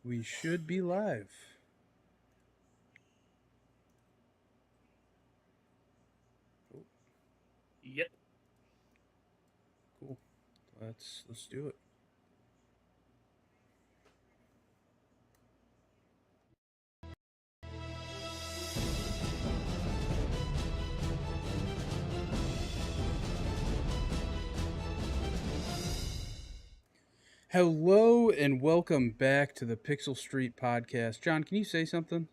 We should be live. Oh, Yep. cool. Let's do it. Hello and welcome back to the Pixel Street podcast. John, can you say something?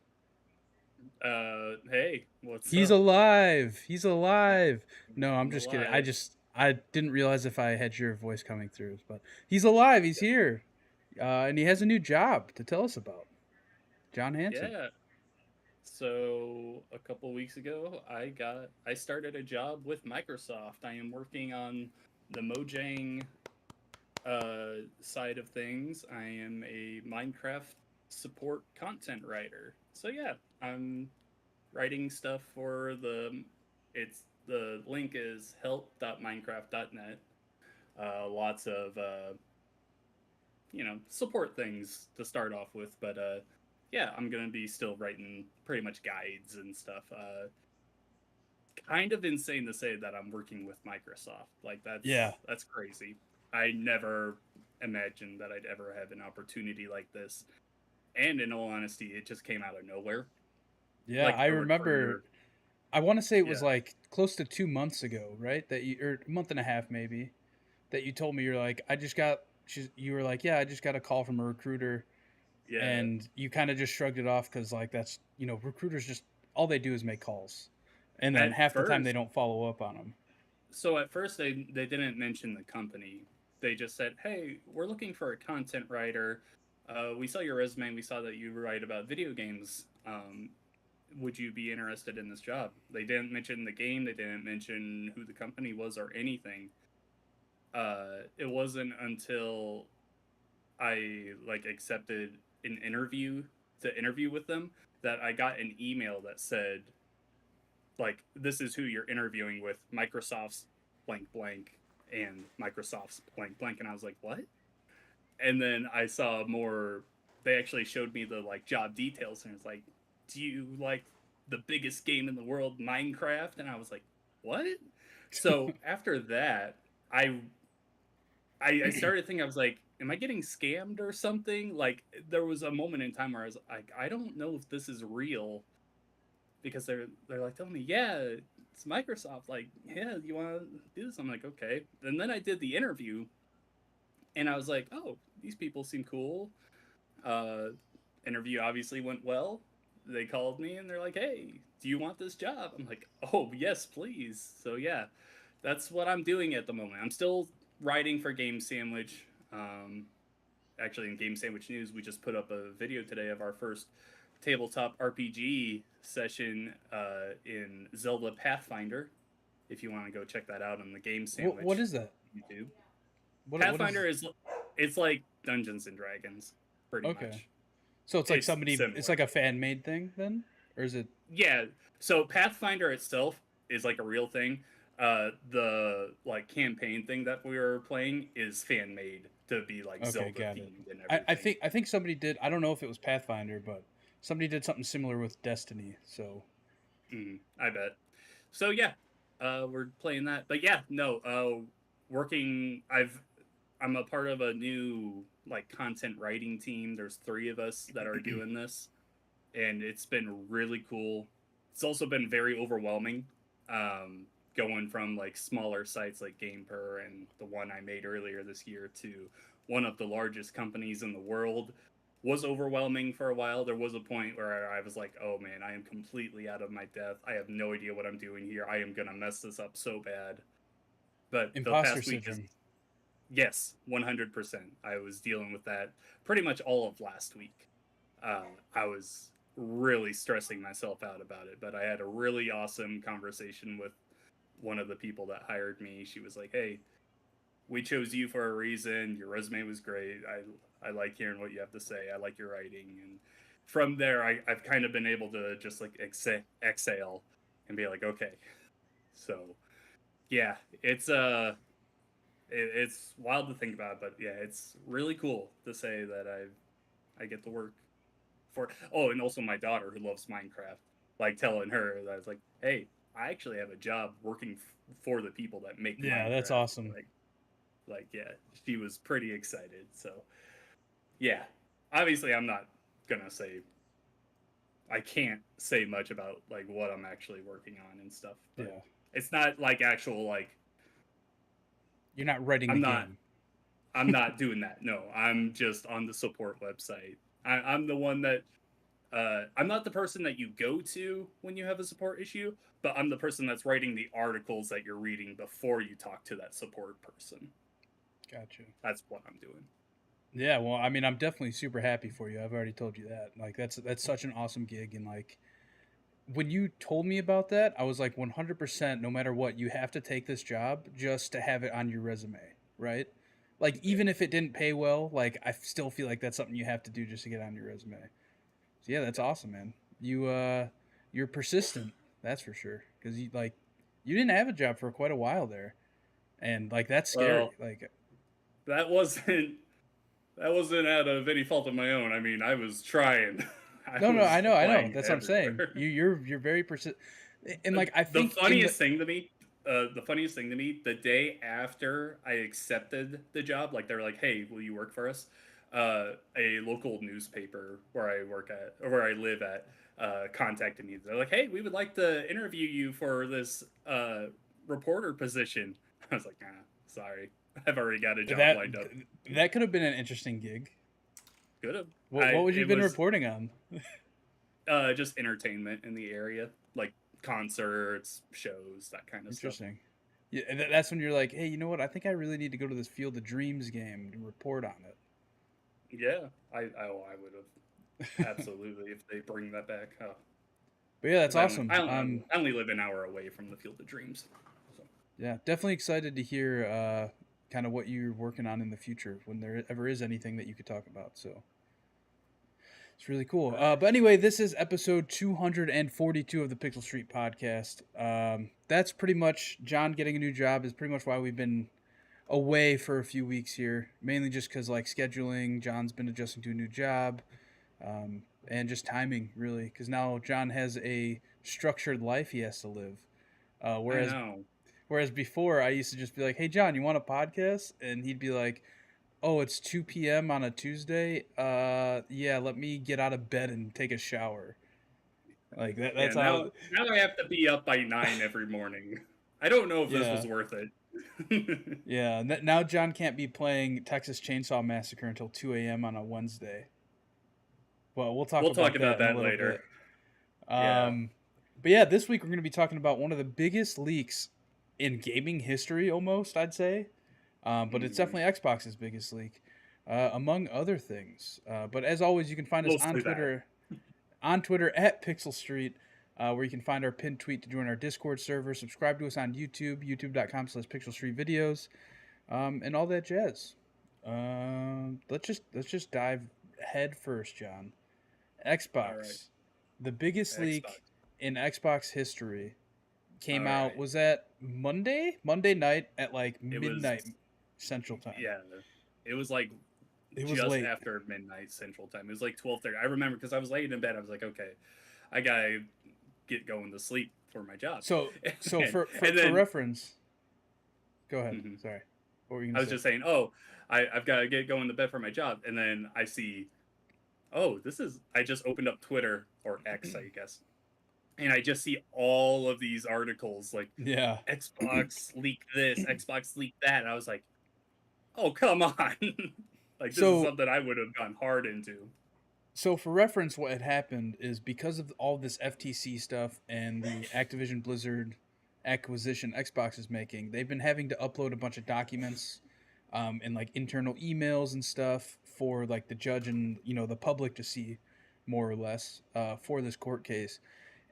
Hey, what's He's up? alive. He's I, alive. No, I'm I'm just kidding. I alive. just I didn't realize if I had your voice coming through, but he's alive. He's here. And he has a new job to tell us about. John Hanson. Yeah. So a couple weeks ago, I started a job with Microsoft. I am working on the Mojang side of things. I am a Minecraft support content writer. So yeah, I'm writing stuff for the link is help.minecraft.net. Lots of support things to start off with. But yeah, I'm gonna be still writing pretty much guides and stuff. Kind of insane to say that I'm working with Microsoft. Like Yeah. that's crazy. I never imagined that I'd ever have an opportunity like this. And in all honesty, it just came out of nowhere. Yeah, Like I a remember recruiter. I want to say it was Yeah. like close to 2 months ago, right? That you or a month and a half maybe that you told me you're like I just got. You were like, yeah, I just got a call from a recruiter, Yeah. and you kind of just shrugged it off because like that's recruiters just all they do is make calls, and then At half the time they first, don't follow up on them. they didn't mention the company. They just said, "Hey, we're looking for a content writer. We saw your resume. And we saw that you write about video games. Would you be interested in this job?" They didn't mention the game. They didn't mention who the company was or anything. It wasn't until I like accepted an interview to interview with them that I got an email that said, like, this is who you're interviewing with, Microsoft's blank blank and Microsoft's blank blank. And I was like, what? And then I saw more. They actually showed me the like job details, and it's like, do you like the biggest game in the world, Minecraft? And I was like, what? So after that, I I started thinking, I was like, am I getting scammed or something? Like there was a moment in time where I was like, I don't know if this is real, because they're like telling me, yeah, it's Microsoft. Like, yeah, you want to do this? I'm like, okay. And then I did the interview, and I was like, oh, these people seem cool. Uh, Interview obviously went well. They called me and they're like, hey, do you want this job? I'm like, oh yes, please. So yeah, that's what I'm doing at the moment. I'm still writing for Game Sandwich. Actually, in Game Sandwich News, we just put up a video today of our first tabletop RPG session in Zelda Pathfinder. If you want to go check that out on the Game What Sandwich is that? YouTube. What is? Pathfinder is it's like Dungeons and Dragons, pretty Okay, much. so it's like It's somebody. It's similar. like a fan made thing then, or is it? Yeah. So Pathfinder itself is like a real thing. The like campaign thing that we were playing is fan made to be like Okay, Zelda got it. themed and I everything. think I think somebody did. I don't know if it was Pathfinder, but somebody did something similar with Destiny. So I bet. So yeah, we're playing that. But yeah, no, working. I'm a part of a new like content writing team. There's three of us that are doing this, and it's been really cool. It's also been very overwhelming. Um, Going from like smaller sites like GamePer and the one I made earlier this year to one of the largest companies in the world was overwhelming for a while. There was a point where I was like, "Oh man, I am completely out of my depth. I have no idea what I'm doing here. I am gonna mess this up so bad." But the imposter past week is syndrome. yes, 100%. I was dealing with that pretty much all of last week. I was really stressing myself out about it, but I had a really awesome conversation with one of the people that hired me. She was like, "Hey, we chose you for a reason. Your resume was great. I like hearing what you have to say. I like your writing." And from there, I've kind of been able to just like exhale and be like, okay. So yeah, it's wild to think about, but yeah, it's really cool to say that I get to work for. Oh, and also my daughter who loves Minecraft, like telling her that I was like, hey, I actually have a job working for the people that make Yeah, that's Minecraft. awesome. Yeah, she was pretty excited. So yeah, obviously I'm not gonna say I can't say much about like what I'm actually working on and stuff, but Yeah, it's not like actual like you're not writing the I'm not game. I'm not doing that. No, I'm just on the support website. I'm the one that I'm not the person that you go to when you have a support issue, but I'm the person that's writing the articles that you're reading before you talk to that support person. Gotcha. That's what I'm doing. Yeah, well, I mean, I'm definitely super happy for you. I've already told you that. Like, that's such an awesome gig, and like, when you told me about that, I was like 100%, no matter what, you have to take this job just to have it on your resume, right? Like, Yeah. even if it didn't pay well, like, I still feel like that's something you have to do just to get on your resume. So yeah, that's Yeah. awesome, man. You're persistent, that's for sure. Because you didn't have a job for quite a while there, and like that's scary. Well, Like, that wasn't that wasn't out of any fault of my own. I mean, I was trying. I no, no, was I know. applying That's what I'm saying. everywhere. You're very persistent, and like I The think in the funniest thing to me, the day after I accepted the job, like they were like, "Hey, will you work for us?" A local newspaper where I work at or where I live at contacted me. They're like, "Hey, we would like to interview you for this reporter position." I was like, "Nah, sorry, I've already got a job that lined up." that could have been an interesting gig. Could have. What would you It have been was reporting on? just entertainment in the area, like concerts, shows, that kind of stuff. Interesting. Yeah, that's when you're like, hey, you know what? I think I really need to go to this Field of Dreams game and report on Yeah, I would have it. absolutely if they bring that back. Oh, But yeah, that's because I only awesome. I only live an hour away from the Field of Dreams. So Yeah, definitely excited to hear kind of what you're working on in the future when there ever is anything that you could talk about. So it's really cool. all right. But anyway, this is episode 242 of the Pixel Street podcast. That's pretty much John getting a new job is pretty much why we've been away for a few weeks here, mainly just because like scheduling. John's been adjusting to a new job, and just timing really, because now John has a structured life he has to live. Uh, I whereas know. whereas before I used to just be like, "Hey John, you want a podcast?" And he'd be like, "Oh, it's 2 p.m. on a Tuesday. Yeah, let me get out of bed and take a shower." Like that. Yeah, That's how. now I have to be up by 9 every morning. I don't know if this Yeah, was worth it. yeah. Now John can't be playing Texas Chainsaw Massacre until 2 a.m. on a Wednesday. Well, we'll talk We'll talk about about that in a that little later. bit. Yeah. Um, but yeah, this week we're going to be talking about one of the biggest leaks in gaming history, almost, I'd say. But it's Hmm. definitely Xbox's biggest leak, among other things. But as always, you can find us Mostly that. on Twitter at Pixel Street, where you can find our pinned tweet to join our Discord server. Subscribe to us on YouTube, youtube.com/Pixel Street Videos, and all that jazz. Let's just dive head first, John. All right. Xbox, the biggest leak Xbox. in Xbox history, came All out. right. Was that Monday night at like It was midnight Central Time. yeah. It was like It was just late. after midnight Central Time. It was like 12:30. I remember because I was laying in bed. I was like, okay, I gotta get going to sleep for my job. So and, for and for then reference, go ahead. mhm. Sorry, what were you I gonna was say? just saying, oh, I've got to get going to bed for my job. And then I see, oh, I just opened up Twitter or X, I guess. And I just see all of these articles like Yeah. Xbox leaked this, Xbox leaked that. And I was like, oh, come on. Like, this is So something I would have gone hard into. so for reference, what had happened is because of all this FTC stuff and the Activision Blizzard acquisition Xbox is making, they've been having to upload a bunch of documents, and like internal emails and stuff for like the judge and the public to see, more or less, for this court case.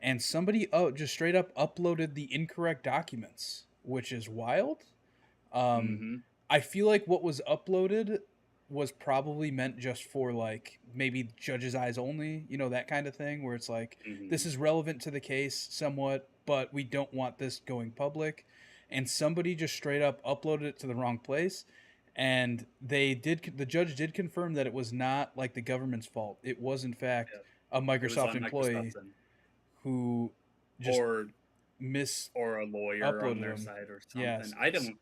And somebody just straight up uploaded the incorrect documents, which is wild. Um, Mm-hmm. I feel like what was uploaded was probably meant just for like maybe judge's eyes only, that kind of thing, where it's like Mm-hmm. this is relevant to the case somewhat, but we don't want this going public. And somebody just straight up uploaded it to the wrong place. and the judge did confirm that it was not like the government's fault. It was in fact Yeah, a it was Microsoft on Microsoft employee then, who just or mis or a lawyer on uploaded their them. side or something. Yes. I don't.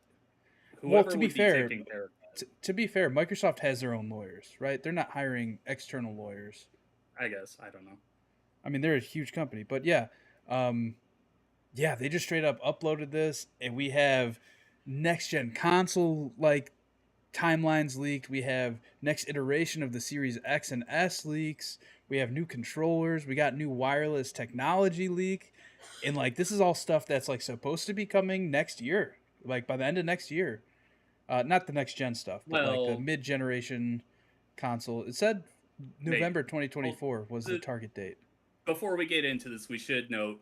Well, Whoever would be taking care of that, to be fair, Microsoft has their own lawyers, right? They're not hiring external lawyers. I guess I don't know. I mean, they're a huge company, but yeah, um, yeah, they just straight up uploaded this, and we have next gen console like timelines leaked. We have next iteration of the Series X and S leaks. We have new controllers. We got new wireless technology leak, and like this is all stuff that's like supposed to be coming next year, like by the end of next year. Not the next gen stuff, but like the Well, mid generation console. It said maybe. November Well, 2024 was the the, target date. before we get into this, we should note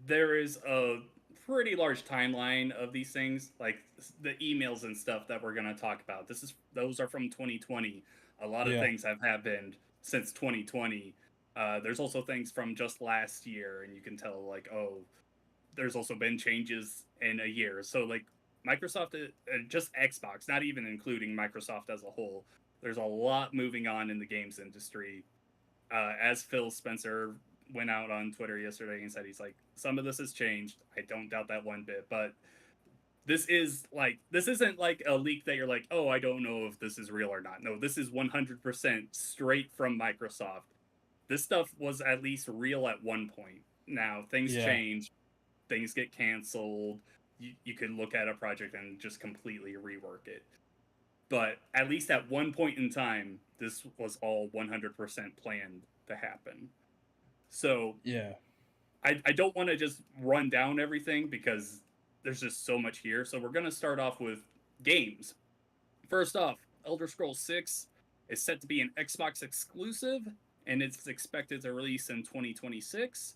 there is a pretty large timeline of these things, like the emails and stuff that we're going to talk about. Those are from 2020. A lot of Yeah. things have happened since 2020. There's also things from just last year, and you can tell like, oh, there's also been changes in a year. So like Microsoft, just Xbox, not even including Microsoft as a whole. There's a lot moving on in the games industry. As Phil Spencer went out on Twitter yesterday and said, he's like, some of this has changed. I don't doubt that one bit, but this isn't like a leak that you're like, oh, I don't know if this is real or not. No, this is 100% straight from Microsoft. This stuff was at least real at one point. Now things Yeah. change, things get canceled. You could look at a project and just completely rework it. But at least at one point in time, this was all 100% planned to happen. So Yeah. I don't want to just run down everything because there's just so much here. So we're going to start off with games. First off, Elder Scrolls 6 is set to be an Xbox exclusive, and it's expected to release in 2026.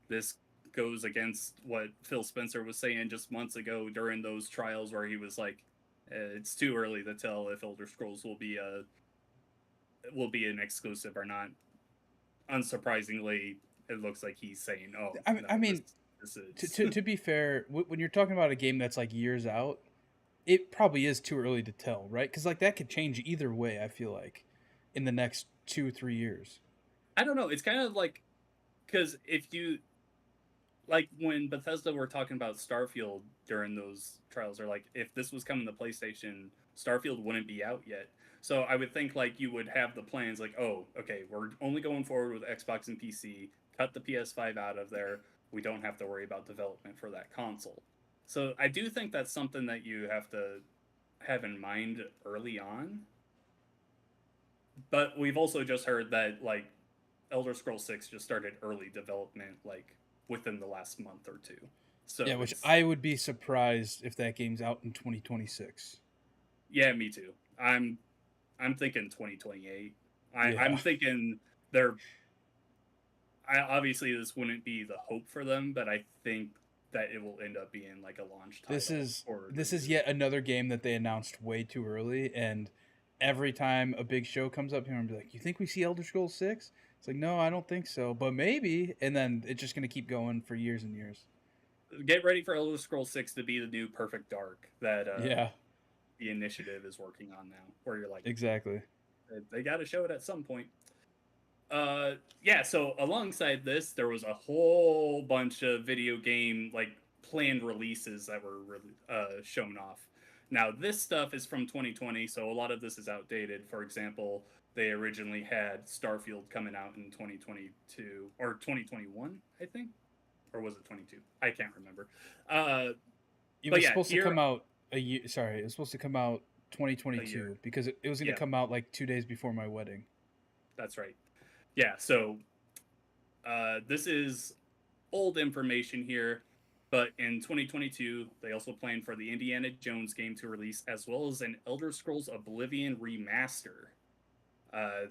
This goes against what Phil Spencer was saying just months ago during those trials where he was like, it's too early to tell if Elder Scrolls will be an exclusive or not. Unsurprisingly, it looks like he's saying, "Oh no, I mean, this to, is." to be fair, when you're talking about a game that's like years out, it probably is too early to tell, right? Because like that could change either way. I feel like in the next 2 3 years. I don't know. It's kind of like because if you like when Bethesda were talking about Starfield during those trials, or like if this was coming to PlayStation, Starfield wouldn't be out yet. So I would think like you would have the plans like, oh, okay, we're only going forward with Xbox and PC. Cut the PS5 out of there. We don't have to worry about development for that console. So I do think that's something that you have to have in mind early on. But we've also just heard that like Elder Scrolls 6 just started early development like within the last month or two. Yeah, So which it's I would be surprised if that game's out in 2026. yeah, me too. I'm thinking 2028. I'm Yeah. thinking they're obviously this wouldn't be the hope for them, but I think that it will end up being like a launch This title is or this is release. yet another game that they announced way too early, and every time a big show comes up here and be like, "You think we see Elder Scrolls 6?" It's like, "No, I don't think so, but maybe." And then it's just gonna keep going for years and years. Get ready for Elder Scrolls 6 to be the new Perfect Dark that Yeah, the initiative is working on now, where you're like, exactly. they got to show it at some point. Yeah, so alongside this there was a whole bunch of video game like planned releases that were shown off. Now this stuff is from 2020, so a lot of this is outdated. For example, they originally had Starfield coming out in 2022 or 2021, I think, or was it 22? I can't remember. uh It but was yeah, supposed to here come out a year. Sorry, it was supposed to come out a year. 2022 because it was gonna Yeah, come out like 2 days before my wedding. that's right. Yeah, so this is old information here, but in 2022, they also plan for the Indiana Jones game to release, as well as an Elder Scrolls Oblivion remaster. Uh,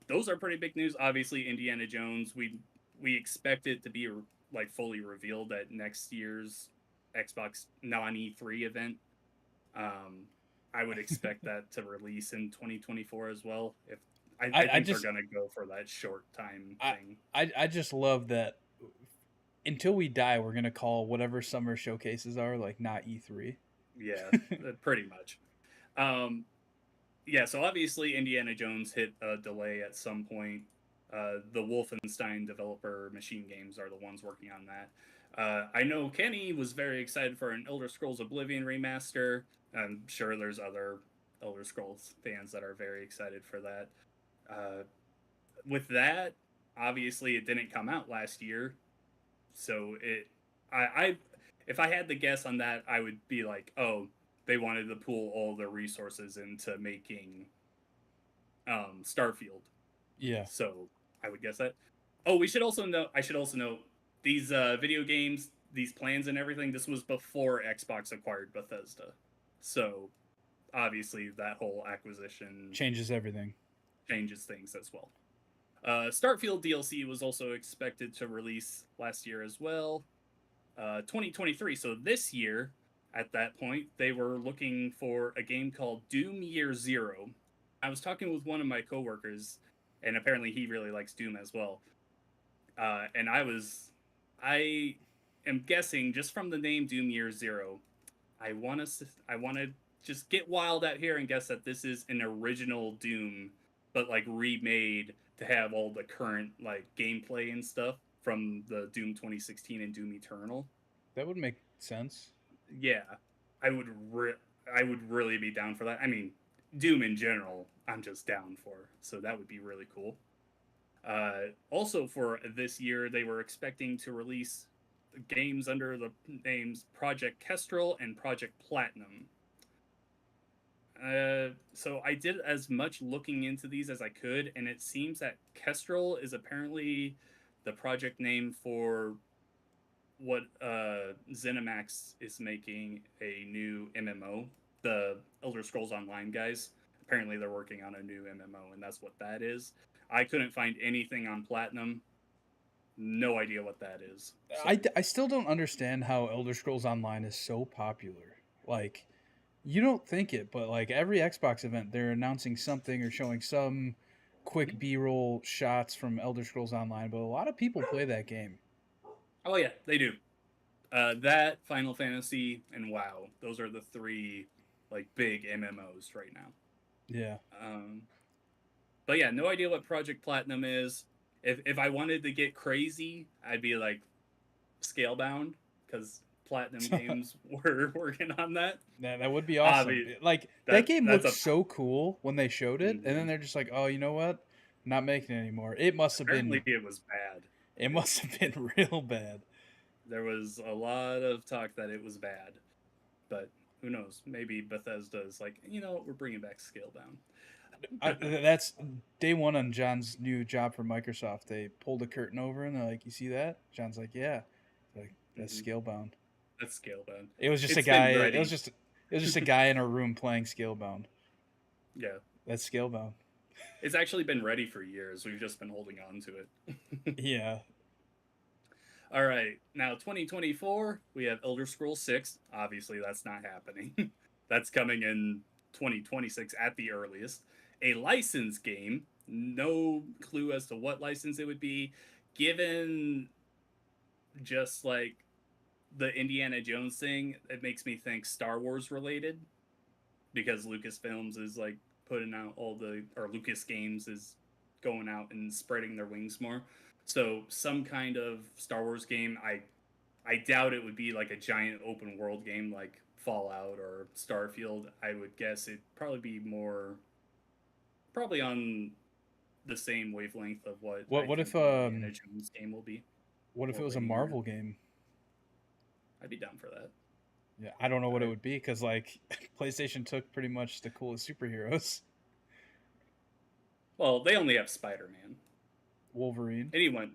those are pretty big news. Obviously, Indiana Jones, we expect it to be like fully revealed at next year's Xbox non E3 event. Um, I would expect that to release in 2024 as well. If I I think they're just gonna go for that short time I, thing. I just love that until we die, we're gonna call whatever summer showcases are like not E3. Yeah, pretty much. Um, yeah, so obviously Indiana Jones hit a delay at some point. The Wolfenstein developer Machine Games are the ones working on that. I know Kenny was very excited for an Elder Scrolls Oblivion remaster. I'm sure there's other Elder Scrolls fans that are very excited for that. Uh, with that, obviously it didn't come out last year, so I if I had to guess on that, I would be like, oh, they wanted to pool all their resources into making Starfield. Yeah. So I would guess that. Oh, we should also know. I should also know these video games, these plans and everything. This was before Xbox acquired Bethesda, so obviously that whole acquisition Changes everything. changes things as well. Starfield DLC was also expected to release last year as well, 2023. So this year, at that point, they were looking for a game called Doom Year Zero. I was talking with one of my coworkers, and apparently he really likes Doom as well. And I am guessing just from the name Doom Year Zero, I want to just get wild out here and guess that this is an original Doom, but like remade to have all the current like gameplay and stuff from the Doom 2016 and Doom Eternal. That would make sense. Yeah, I would I would really be down for that. I mean, Doom in general, I'm just down for. So that would be really cool. Also, for this year, they were expecting to release games under the names Project Kestrel and Project Platinum. So I did as much looking into these as I could, and it seems that Kestrel is apparently the project name for what ZeniMax is making a new MMO. The Elder Scrolls Online guys, apparently they're working on a new MMO, and that's what that is. I couldn't find anything on Platinum. No idea what that is. So I still don't understand how Elder Scrolls Online is so popular. Like, you don't think it, but like every Xbox event, they're announcing something or showing some quick B-roll shots from Elder Scrolls Online. But a lot of people play that game. oh yeah, they do. That Final Fantasy and WoW. Those are the three like big MMOs right now. Yeah. Um, but yeah, no idea what Project Platinum is. If I wanted to get crazy, I'd be like Scalebound because Platinum Games were working on that. That would be awesome. Like that game That's looked a so cool when they showed it, and then mm-hmm. they're just like, "Oh, you know what? Not making it anymore." It must have Apparently been. it was bad. It must have been real bad. There was a lot of talk that it was bad, but who knows? Maybe Bethesda is like, you know, we're bringing back Scalebound. That's day one on John's new job for Microsoft. They pulled a curtain over and they're like, "You see that?" John's like, "Yeah." They're like, that's Mm-hmm. Scalebound. That's Scalebound. It was just a It's guy. been ready. It was just a guy in a room playing Scalebound. Yeah. That's Scalebound. It's actually been ready for years. We've just been holding on to it. Yeah. All right. Now 2024, we have Elder Scrolls 6. Obviously, that's not happening. That's coming in 2026 at the earliest. A licensed game. No clue as to what license it would be. Given just like the Indiana Jones thing, it makes me think Star Wars related because Lucasfilms is like putting out all the, or Lucas Games is going out and spreading their wings more. So some kind of Star Wars game. I doubt it would be like a giant open world game like Fallout or Starfield. I would guess it'd probably be more, probably on the same wavelength of what I What if think an Indiana Jones game will be. what if More it was a linear. Marvel game? I'd be down for that. Yeah, I don't know what it I, would be because like PlayStation took pretty much the coolest superheroes. well, they only have Spider Man. Wolverine. Anyone,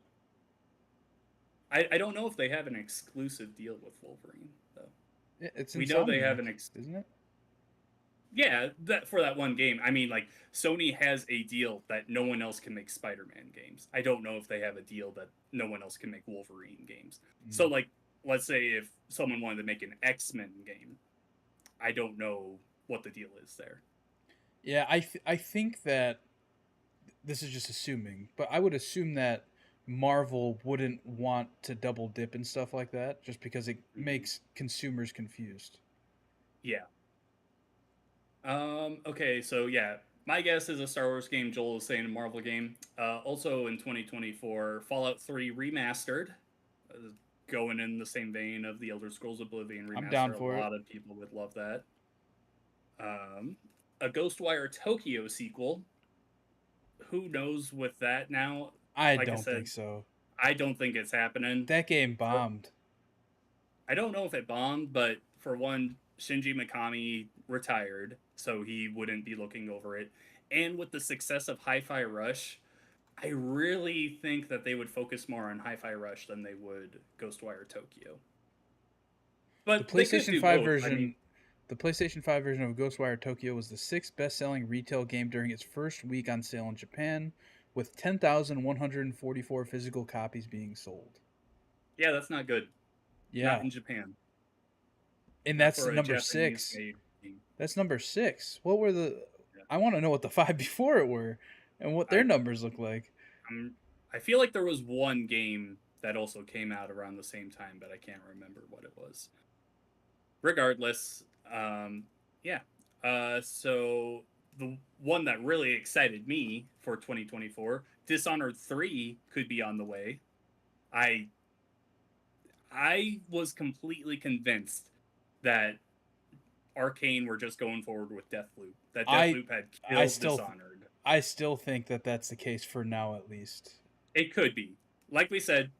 I don't know if they have an exclusive deal with Wolverine though. It's We know they Insomniac, have an isn't it? yeah, that for that one game. I mean, like Sony has a deal that no one else can make Spider-Man games. I don't know if they have a deal that no one else can make Wolverine games. So, Mm. like, let's say if someone wanted to make an X-Men game, I don't know what the deal is there. Yeah, I think that this is just assuming, but I would assume that Marvel wouldn't want to double dip and stuff like that just because it Mm-hmm. makes consumers confused. Yeah. Okay, so yeah, my guess is a Star Wars game. Joel is saying a Marvel game. Also in 2024, Fallout 3 remastered, uh, going in the same vein of the Elder Scrolls Oblivion I'm down remaster. A for it. lot of people would love that. Um, a Ghostwire Tokyo sequel. Who knows with that now? I Like I don't think said, so. I don't think it's happening. That game For bombed. I don't know if it bombed, but for one, Shinji Mikami retired, so he wouldn't be looking over it. And with the success of Hi-Fi Rush, I really think that they would focus more on Hi-Fi Rush than they would Ghostwire Tokyo. The But they could PlayStation do 5 both. I mean, version the PlayStation 5 version of Ghostwire Tokyo was the sixth best-selling retail game during its first week on sale in Japan, with 10,144 physical copies being sold. yeah, that's not good. Not Yeah. in Japan. And Not that's for a number Japanese 6. made game. That's number 6. What were the Yeah. I want to know what the 5 before it were and what their I numbers look like. I'm, I feel like there was one game that also came out around the same time, but I can't remember what it was. Regardless, yeah. So the one that really excited me for 2024, Dishonored 3 could be on the way. I I was completely convinced that Arcane were just going forward with Deathloop. That I Deathloop had I killed still Dishonored. I still think that that's the case for now at least. It could be. Like we said,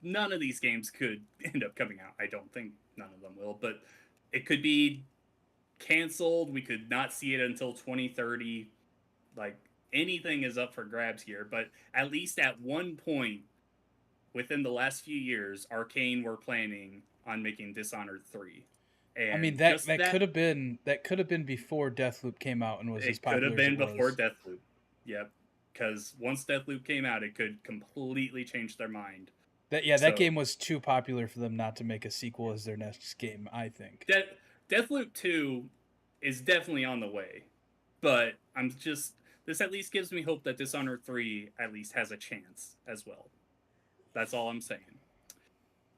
none of these games could end up coming out. I don't think none of them will, but it could be canceled. We could not see it until 2030. Like anything is up for grabs here, but at least at one point within the last few years, Arcane were planning on making Dishonored 3. I mean And that just that that, could have been before Deathloop came out and was as it could have popular as it been before was. Deathloop. Yep. Because once Deathloop came out, it could completely change their mind. That So game was too popular for them not to make a sequel as their next game, I think. Deathloop 2 is definitely on the way. But this at least gives me hope that Dishonored 3 at least has a chance as well. That's all I'm saying.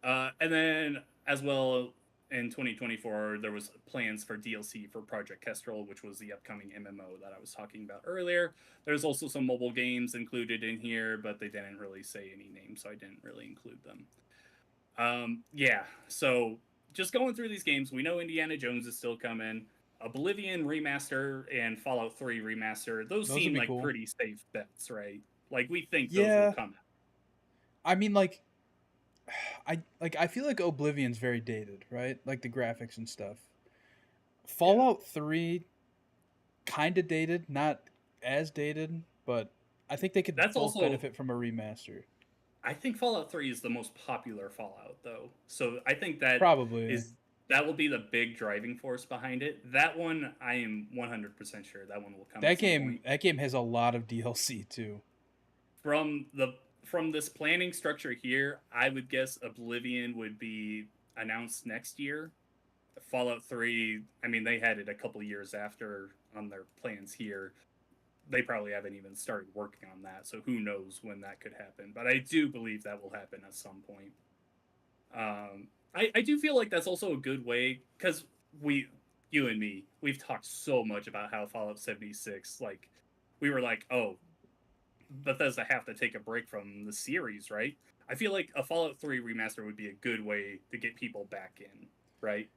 And then as well in 2024, there was plans for DLC for Project Kestrel, which was the upcoming MMO that I was talking about earlier. There's also some mobile games included in here, but they didn't really say any names, so I didn't really include them. Yeah, so just going through these games, we know Indiana Jones is still coming. Oblivion remaster and Fallout 3 remaster, those Those would seem be like cool. pretty safe bets, right? Like we think those will Yeah. come out. I mean I feel like Oblivion's very dated, right? Like the graphics and stuff. Yeah. Fallout 3 kind of dated, not as dated, but I think they could That's both also benefit from a remaster. I think Fallout 3 is the most popular Fallout though. So I think that Probably. is that will be the big driving force behind it. That one I am 100% sure that one will come at some point. That game has a lot of DLC too. From this planning structure here, I would guess Oblivion would be announced next year. Fallout 3, I mean they had it a couple years after on their plans here. They probably haven't even started working on that, so who knows when that could happen. But I do believe that will happen at some point. I do feel like that's also a good way because you and me, we've talked so much about how Fallout 76, like, we were like, oh, Bethesda have to take a break from the series, right? I feel like a Fallout 3 remaster would be a good way to get people back in, right?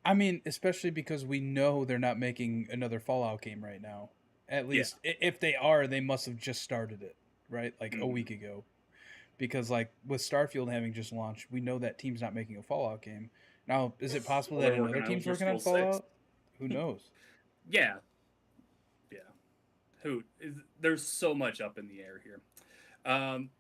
I mean, especially because we know they're not making another Fallout game right now. At Yeah. least if they are, they must have just started it, right? Like a Mm-hmm. week ago. Because like with Starfield having just launched, we know that team's not making a Fallout game. Now, is it possible Well, that they're another working on team's Elder working on Scrolls 6. Fallout? Who knows? Yeah. Yeah. Who? There's so much up in the air here. Um,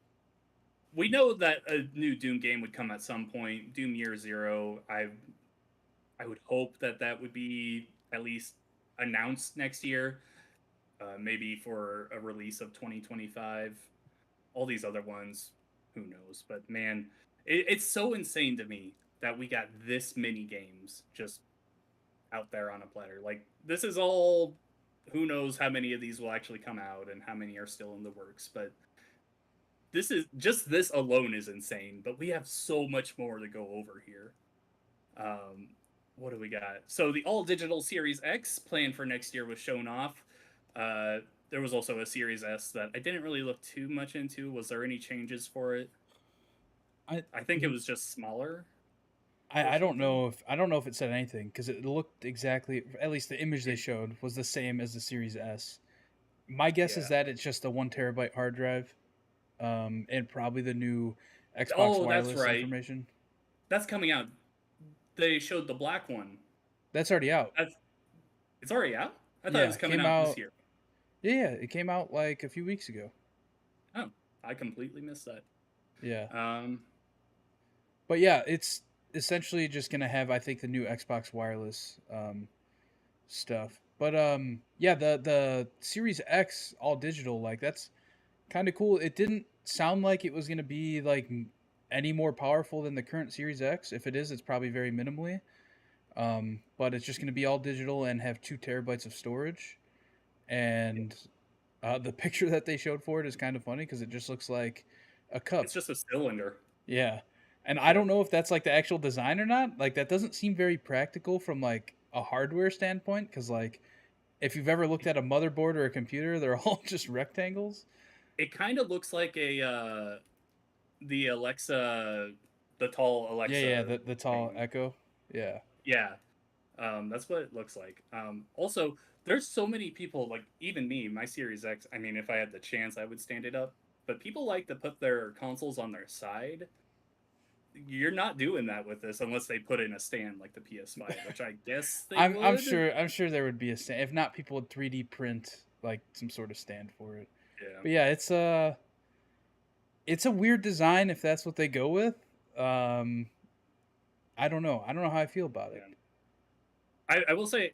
we know that a new Doom game would come at some point. Doom Year Zero. I would hope that that would be at least announced next year, maybe for a release of 2025. All these other ones, who knows? But man, it's so insane to me that we got this many games just out there on a platter. Like this is all. Who knows how many of these will actually come out and how many are still in the works? But this alone is insane. But we have so much more to go over here. Um, what do we got? So the all digital Series X planned for next year was shown off. Uh, there was also a Series S that I didn't really look too much into. Was there any changes for it? I I think it was just smaller or I don't something. know if it said anything because it looked exactly, at least the image they It, showed was the same as the Series S. My guess is yeah. that it's just a 1 terabyte hard drive, and probably the new Xbox Oh, that's wireless right. information. That's coming out. They showed the black one. That's already out. That's it's already out. I thought it Yeah, was it coming came out this out. year. Yeah, it came out like a few weeks ago. Oh, I completely missed that. Yeah, Um, but yeah, it's essentially just gonna have, I think, the new Xbox wireless stuff. But yeah, the Series X all digital, like that's kind of cool. It didn't sound like it was gonna be like any more powerful than the current Series X. If it is, it's probably very minimally. But it's just gonna be all digital and have 2 terabytes of storage. yeah. And the picture that they showed for it is kind of funny because it just looks like a It's cup. just a cylinder. Yeah. And I Yep. don't know if that's like the actual design or not. Like that doesn't seem very practical from like a hardware standpoint cuz like if you've ever looked at a motherboard or a computer, they're all just rectangles. It kind of looks like a the Alexa, the tall Yeah, yeah, Alexa the tall thing. Echo. Yeah. Yeah, that's what it looks like. Also, there's so many people, like even me, my Series X. I mean, if I had the chance, I would stand it up. But people like to put their consoles on their side. You're not doing that with this unless they put in a stand like the PS5, which I guess they I'm would. sure there would be a stand. If not, people would 3D print like some sort of stand for it. Yeah, But yeah, it's a weird design if that's what they go with. Um I don't know. I don't know how I feel about it. yeah. I will say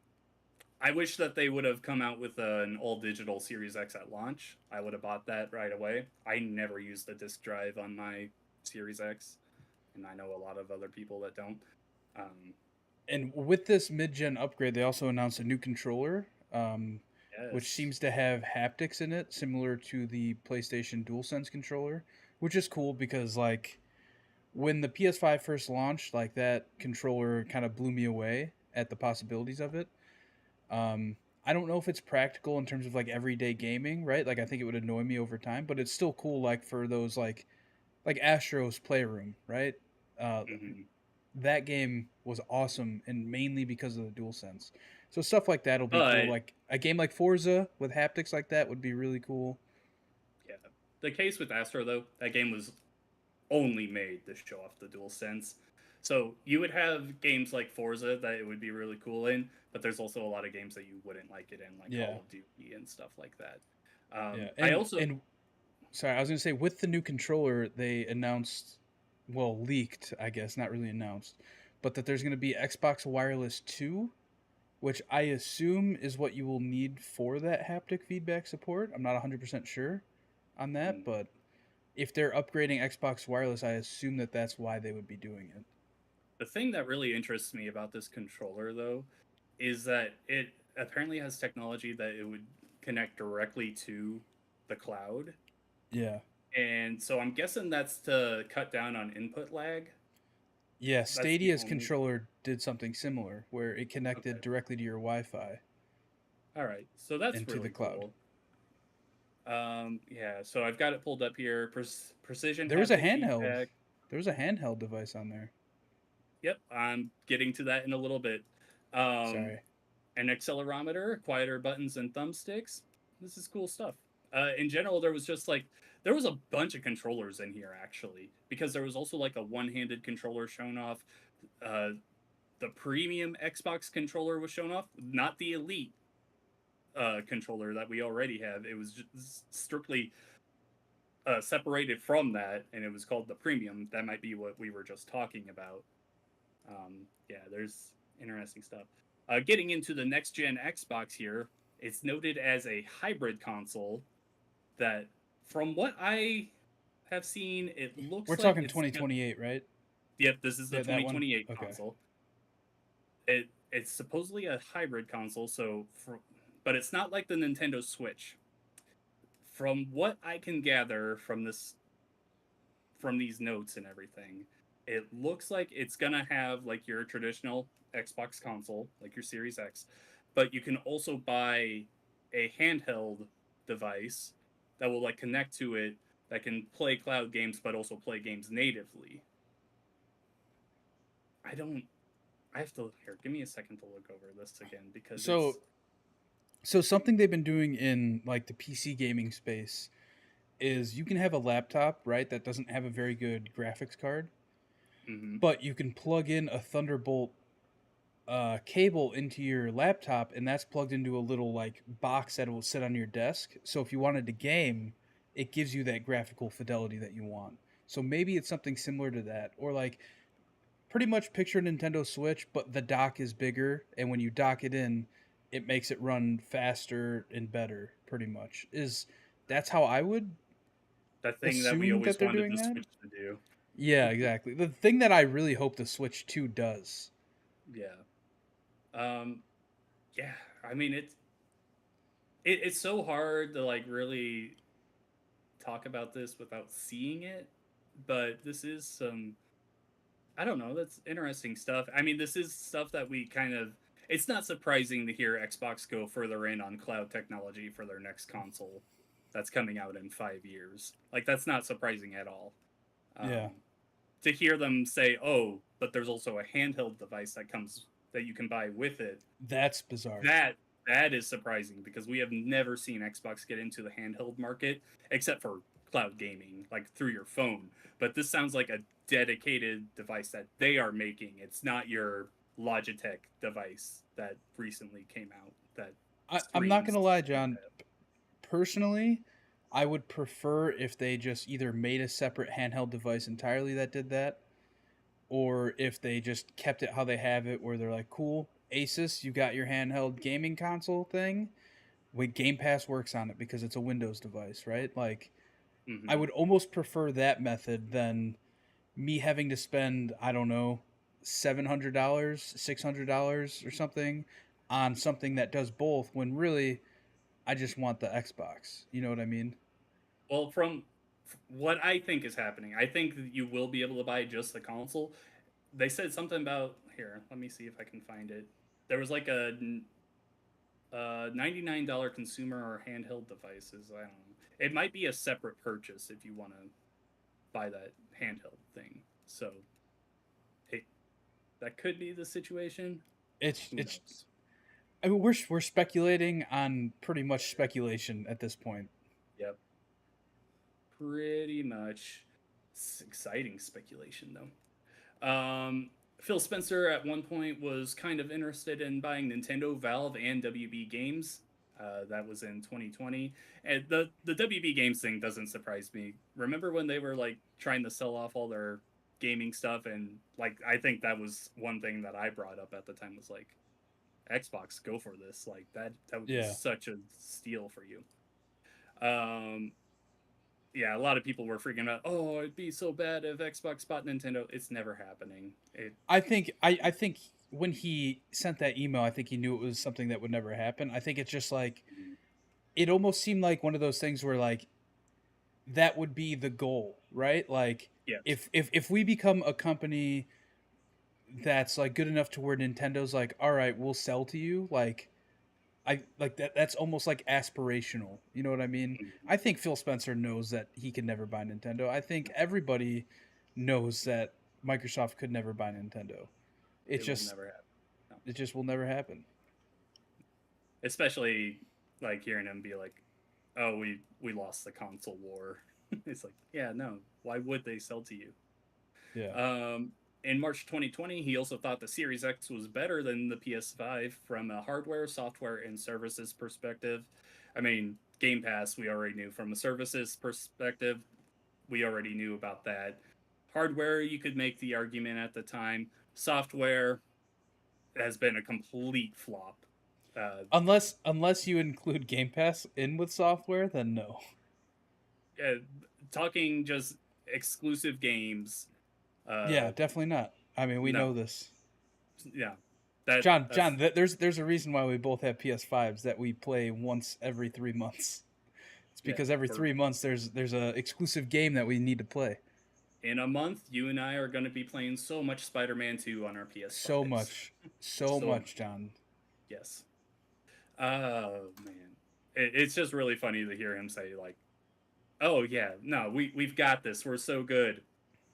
I wish that they would have come out with an all digital Series X at launch. I would have bought that right away. I never used the disk drive on my Series X, and I know a lot of other people that don't. Um, And with this mid-gen upgrade, they also announced a new controller, which yes. seems to have haptics in it, similar to the PlayStation DualSense controller, which is cool because like when the PS5 first launched, like that controller kind of blew me away at the possibilities of it. Um, I don't know if it's practical in terms of like everyday gaming, right? Like I think it would annoy me over time, but it's still cool, like for those like Astro's Playroom, right? Uh, Hmm. that game was awesome, and mainly because of the DualSense. So stuff like that will be cool. But Like a game like Forza with haptics like that would be really cool. yeah, the case with Astro though, that game was only made to show off the DualSense. So you would have games like Forza that it would be really cool in, but there's also a lot of games that you wouldn't like it in, like Call Yeah, of Duty and stuff like that. yeah, I also and sorry, I was gonna say with the new controller they announced, well, leaked, I guess, not really announced, but that there's gonna be Xbox Wireless 2, which I assume is what you will need for that haptic feedback support. I'm not 100% sure on that, mm, but if they're upgrading Xbox Wireless, I assume that that's why they would be doing it. the thing that really interests me about this controller though is that it apparently has technology that it would connect directly to the cloud. Yeah. And so I'm guessing that's to cut down on input lag. Yeah, That's the Stadia's only controller did something similar where it connected okay. directly to your Wi-Fi All right. So that's and to the really cloud. cool. Yeah, so I've got it pulled up here. Precision There was a haptic handheld. feedback. There was a handheld device on there. Yep, I'm getting to that in a little bit. Um, Sorry. an accelerometer, quieter buttons and thumbsticks. This is cool stuff. In general, there was just like there was a bunch of controllers in here actually, because there was also like a one-handed controller shown off. Uh, the premium Xbox controller was shown off, not the Elite controller that we already have. It was just strictly separated from that, and it was called the premium. That might be what we were just talking about. Yeah, there's interesting stuff. Getting into the next gen Xbox here, it's noted as a hybrid console that, from what I have seen, it We're looks like talking it's 2028, right? yep, this is the That one. 2028 Okay. console. It's supposedly a hybrid console, but it's not like the Nintendo Switch. From what I can gather from these notes and everything, It looks like it's gonna have like your traditional Xbox console, like your Series X, but you can also buy a handheld device that will like connect to it that can play cloud games but also play games natively. I don't I have to here, give me a second to look over this again because So it's so something they've been doing in like the PC gaming space is you can have a laptop, right, that doesn't have a very good graphics card, mhm. but you can plug in a Thunderbolt cable into your laptop, and that's plugged into a little like box that will sit on your desk. So if you wanted to game, it gives you that graphical fidelity that you want. So maybe it's something similar to that, or like pretty much picture Nintendo Switch, but the dock is bigger, and when you dock it in, it makes it run faster and better. Pretty much is that's how I would That thing that we assume that always they're wanted doing the that. Switch to do. Yeah, exactly. The thing that I really hope the Switch 2 does. Yeah. Um yeah, I mean it's so hard to like really talk about this without seeing it, but this is some I don't know, that's interesting stuff. I mean, this is stuff that we kind of it's not surprising to hear Xbox go further in on cloud technology for their next console that's coming out in 5 years. Like that's not surprising at all. Yeah, To hear them say, "Oh, but there's also a handheld device that comes that you can buy with it." that's bizarre. That that is surprising because we have never seen Xbox get into the handheld market except for cloud gaming, like through your phone. But this sounds like a dedicated device that they are making. It's not your Logitech device that recently came out that I'm not screams gonna lie, like John. that. Personally, I would prefer if they just either made a separate handheld device entirely that did that, or if they just kept it how they have it, where they're like, "Cool, Asus, you got your handheld gaming console thing. Wait, Game Pass works on it because it's a Windows device, right?" Like, I Hmm. would almost prefer that method than me having to spend, I don't know, $700, $600 or something on something that does both when really I just want the Xbox. You know what I mean? Well, from what I think is happening, I think that you will be able to buy just the console. They said something about here. Let me see if I can find it. There was like a $99 consumer or handheld devices. I don't know. It might be a separate purchase if you want to buy that handheld thing. So it, that could be the situation. Who It's knows? I mean we're speculating on pretty much speculation at this point. Yep, pretty much. It's exciting speculation though. Phil Spencer at one point was kind of interested in buying Nintendo, Valve, and WB Games. That was in 2020, and the WB Games thing doesn't surprise me. Remember when they were like trying to sell off all their gaming stuff, and like I think that was one thing that I brought up at the time was like Xbox, go for this. Like that would be Yeah. such a steal for you. Um, yeah, a lot of people were freaking out. Oh, it'd be so bad if Xbox bought Nintendo. It's never happening. It I think when he sent that email, I think he knew it was something that would never happen. I think it's just like it almost seemed like one of those things where like that would be the goal, right? Like yes, if we become a company that's like good enough to where Nintendo's like, all right, we'll sell to you, like I like that that's almost like aspirational. You know what I mean? mm, I think Phil Spencer knows that he can never buy Nintendo. I think everybody knows that Microsoft could never buy Nintendo. It it will just never happen. No. it just will never happen. Especially like hearing him be like, "Oh, we lost the console war." It's like, yeah, no. Why would they sell to you? Yeah. Um, in March 2020, he also thought the Series X was better than the PS5 from a hardware, software, and services perspective. I mean, Game Pass, we already knew from a services perspective, we already knew about that. Hardware, you could make the argument at the time. Software has been a complete flop. Uh, Unless you include Game Pass in with software, then no. uh, Talking just exclusive games, Yeah, uh, definitely not. I mean, we no, know this. yeah, that John, that's there's a reason why we both have PS5s that we play once every 3 months. It's yeah because every for 3 months there's a exclusive game that we need to play. in a month, you and I are going to be playing so much Spider-Man 2 on our So PS5s. much, so So much, much. John. Yes. Oh man, it's just really funny to hear him say like, "Oh yeah, no, we've got this. We're so good."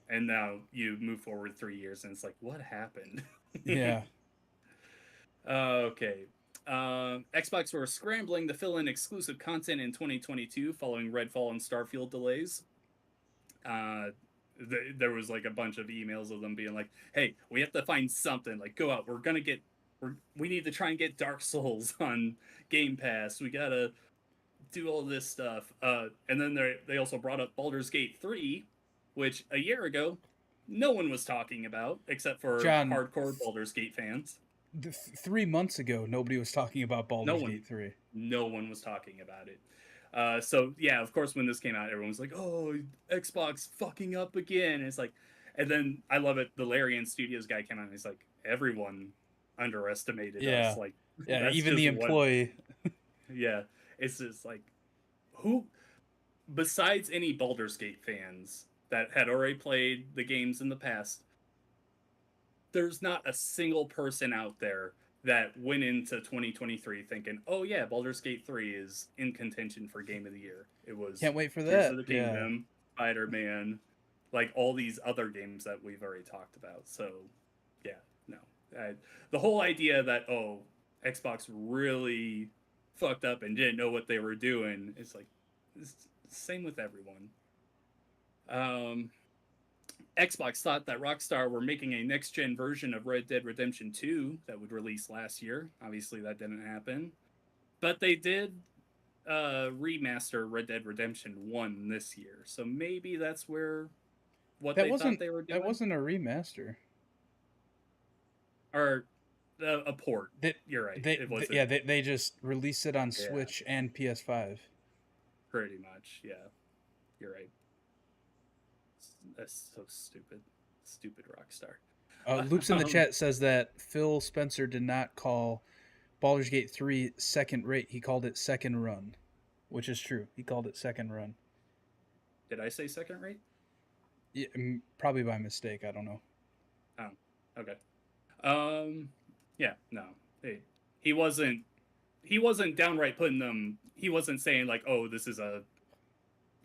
And now you move forward 3 years, and it's like, what happened? Yeah, Okay. Xbox were scrambling to fill in exclusive content in 2022 following Redfall and Starfield delays. Uh, there was like a bunch of emails of them being like, "Hey, we have to find something. Like, go out. We need to try and get Dark Souls on Game Pass. We gotta do all this stuff." And then they also brought up Baldur's Gate 3, which a year ago no one was talking about except for John. hardcore Baldur's Gate fans. 3 months ago, nobody was talking about No Baldur's one, Gate 3. no one was talking about it. So yeah, of course, when this came out, everyone was like, "Oh, Xbox fucking up again." And it's like, and then I love it. The Larian Studios guy came out and he's like, "Everyone underestimated us. Yeah, Like, yeah. that's Even the just what." employee. Yeah, it's just like who besides any Baldur's Gate fans that had already played the games in the past, there's not a single person out there that went into 2023 thinking, "Oh yeah, Baldur's Gate 3 is in contention for Game of the Year." It was Can't wait for Tears that. of the Yeah, Kingdom, Spider-Man, like all these other games that we've already talked about. So, yeah, no. The whole idea that Xbox really fucked up and didn't know what they were doing is like it's same with everyone. Um, Xbox thought that Rockstar were making a next gen version of Red Dead Redemption 2 that would release last year. Obviously, that didn't happen. But they did remaster Red Dead Redemption 1 this year. So maybe that's where what that they thought wasn't they were that doing. wasn't a remaster. Or a port. They, You're right. they, It they wasn't. yeah they just released it on Yeah, Switch and PS5. pretty much. Yeah, you're right. That's so stupid. Stupid Rockstar. Loops in the Um, chat says that Phil Spencer did not call Baldur's Gate 3 second rate. He called it second run, which is true. He called it second run. did I say second rate? Yeah, probably by mistake. I don't know. Oh, okay. Um, yeah, no, he, he wasn't. He wasn't downright putting them. He wasn't saying like, "Oh, this is a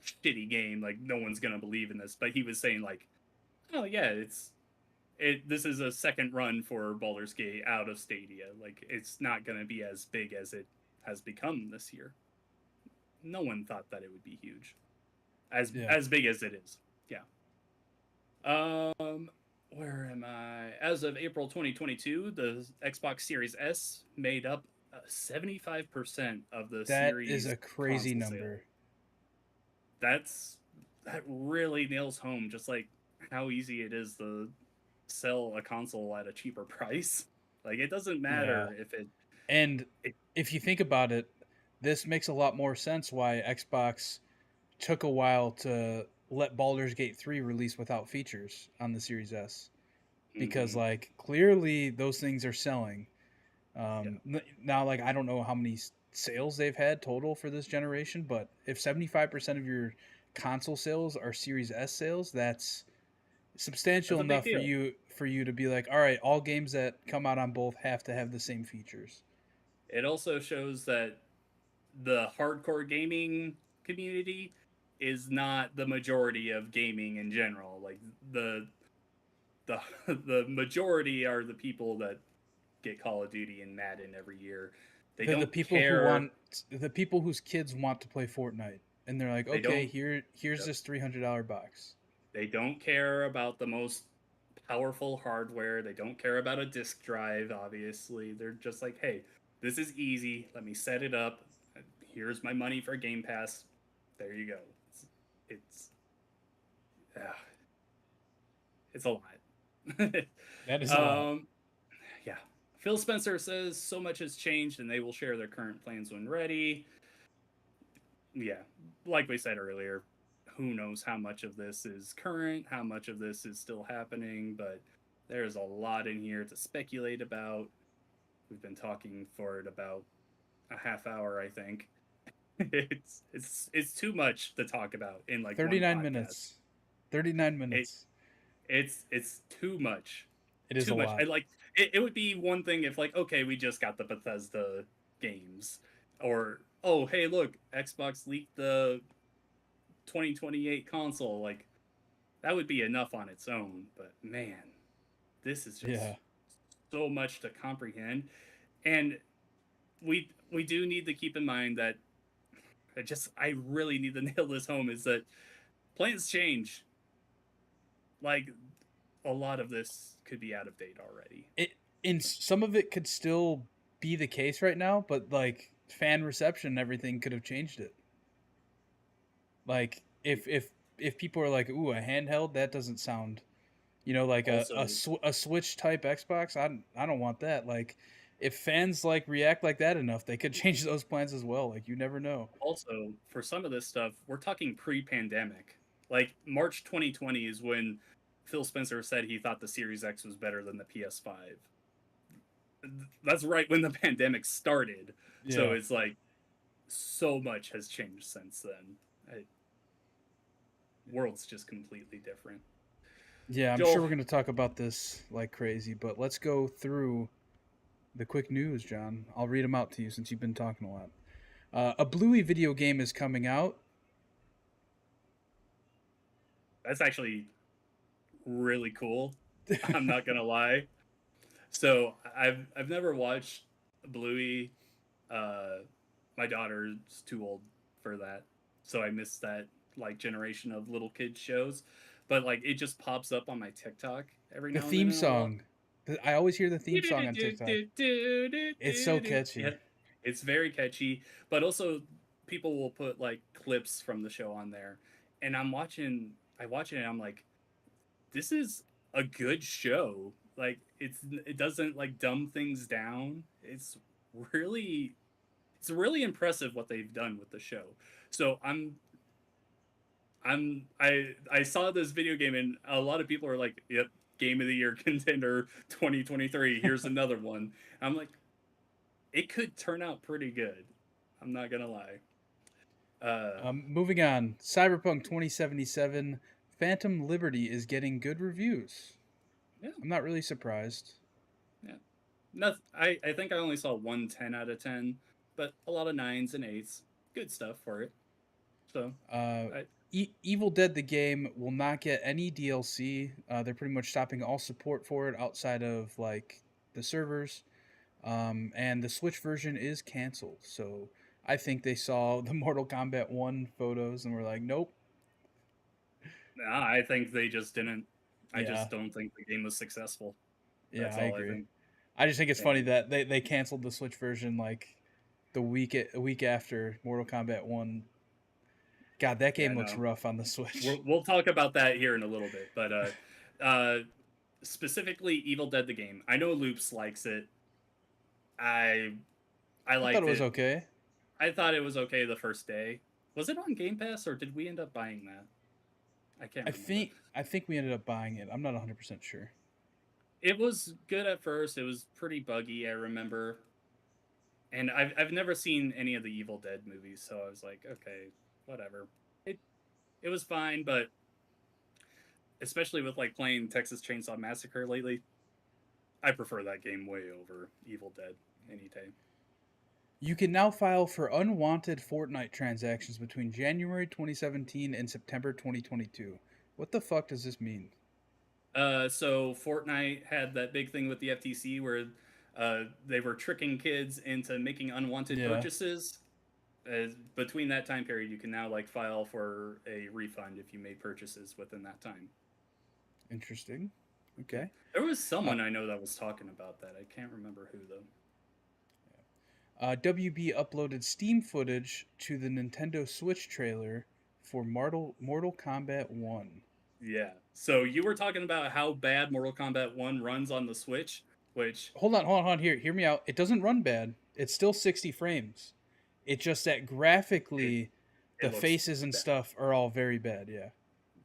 shitty game. Like, no one's gonna believe in this." But he was saying like, "Oh yeah, it. This is a second run for Baldur's Gate out of Stadia. Like, it's not gonna be as big as it has become this year. No one thought that it would be huge, Yeah. as big as it is. Yeah. Um, where am I? As of April 2022, the Xbox Series S made up 75% of the That is series a crazy console sale. number. That really nails home just like how easy it is to sell a console at a cheaper price. Like it doesn't Yeah. matter if And it if you think about it, this makes a lot more sense why Xbox took a while to let Baldur's Gate 3 release without features on the Series S. Because, mm-hmm, like, clearly those things are selling. yeah. Now, like, I don't know how many sales they've had total for this generation, but if 75% of your console sales are Series S sales, that's That's substantial a big enough for deal. you to be like, all right, all games that come out on both have to have the same features. It also shows that the hardcore gaming community is not the majority of gaming in general. Like the the majority are the people that get Call of Duty and Madden every year. They The don't people who care. want the people whose kids want to play Fortnite, and they're like, They okay, don't. here's Yep. this $300 box. They don't care about the most powerful hardware. They don't care about a disk drive. Obviously, they're just like, hey, this is easy. Let me set it up. Here's my money for Game Pass. There you go. It's uh, it's a lot. That is a lot. um, yeah. Phil Spencer says so much has changed, and they will share their current plans when ready. Yeah, like we said earlier, who knows how much of this is current, how much of this is still happening, but there's a lot in here to speculate about. We've been talking for it about a half hour, I think. It's too much to talk about in like one 39 podcast. minutes. 39 It minutes. it's too much, It is too a much. lot. And like it would be one thing if like okay, we just got the Bethesda games, or oh hey look, Xbox leaked the 2028 console. Like that would be enough on its own. But man, this is just Yeah. so much to comprehend, and we do need to keep in mind that I really need to nail this home is that plans change. Like a lot of this could be out of date already. It in some of it could still be the case right now, but like fan reception and everything could have changed it. Like if people are like, "Ooh, a handheld, that doesn't sound, like Also, a Switch type Xbox. I don't want that." Like if fans like react like that enough, they could change those plans as well. Like you never know. also for some of this stuff, we're talking pre-pandemic. Like March 2020 is when Phil Spencer said he thought the Series X was better than the PS5. That's right when the pandemic started. So Yeah. it's like so much has changed since then. World's just completely different. Yeah, I'm sure Joel, we're going to talk about this like crazy, but let's go through the quick news, John. I'll read them out to you since you've been talking a lot. A Bluey video game is coming out. that's actually really cool. I'm not gonna lie. So I've never watched Bluey. Uh, my daughter's too old for that, so I missed that like generation of little kid shows. But like it just pops up on my TikTok every The now and then theme in a while. song. I always hear the theme song on TikTok. It's so Yeah, catchy. it's very catchy, but also people will put like clips from the show on there, and I watch it, and I'm like, this is a good show. Like it doesn't like dumb things down. Really it's really impressive what they've done with the show. So I saw this video game and a lot of people are like, "Yep, game of the year contender 2023. Here's another one." I'm like, it could turn out pretty good. I'm not gonna lie. Uh, Moving on. Cyberpunk 2077 Phantom Liberty is getting good reviews. yeah, I'm not really surprised. yeah. I think I only saw one 10 out of 10, but a lot of nines and eights. Good stuff for it. So Uh, I Evil Dead the game will not get any DLC. They're pretty much stopping all support for it outside of like the servers. And the Switch version is canceled. So I think they saw the Mortal Kombat 1 photos and were like, nope. nah, I think they just didn't. I Yeah, just don't think the game was successful. yeah, That's I all I agree. think. I just think it's funny And that they canceled the Switch version like a week after Mortal Kombat 1. God, that yeah, game looks no, rough on the Switch. we'll talk about that here in a little bit. But uh, specifically, Evil Dead the game. I know Loops likes it. I I I thought it liked was it. okay. I thought it was okay the first day. Was it on Game Pass or did we end up buying that? I can't remember. I think we ended up buying it. I'm not 100% sure. It was good at first. It was pretty buggy. I remember, and I've never seen any of the Evil Dead movies, so I was like, okay, whatever. It was fine, but especially with like playing Texas Chainsaw Massacre lately, I prefer that game way over Evil Dead any day. You can now file for unwanted Fortnite transactions between January 2017 and September 2022. What the fuck does this mean? So Fortnite had that big thing with the FTC where they were tricking kids into making unwanted Yeah, purchases. Between that time period, you can now like file for a refund if you made purchases within that time. interesting. Yeah, Okay. there was Uh, someone I know that was talking about that. I can't remember who though. WB uploaded Steam footage to the Nintendo Switch trailer for Mortal Kombat 1. Yeah. So you were talking about how bad Mortal Kombat 1 runs on the Switch, which Hold on. Here, hear me out. It doesn't run bad. It's still 60 frames. It's just that it graphically, the it looks faces and bad. stuff are all very bad. Yeah.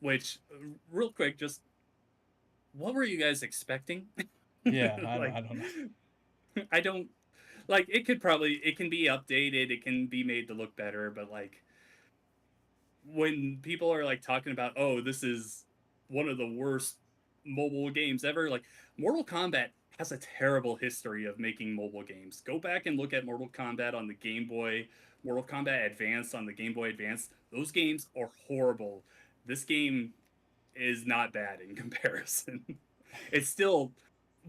Which real quick, just what were you guys expecting? Yeah. Like I don't know. I don't like it can be updated, it can be made to look better, but like when people are like talking about, "Oh, this is one of the worst mobile games ever. Like Mortal Kombat has a terrible history of making mobile games. Go back and look at Mortal Kombat on the Game Boy, Mortal Kombat Advance on the Game Boy Advance. Those games are horrible. This game is not bad in comparison. It's still.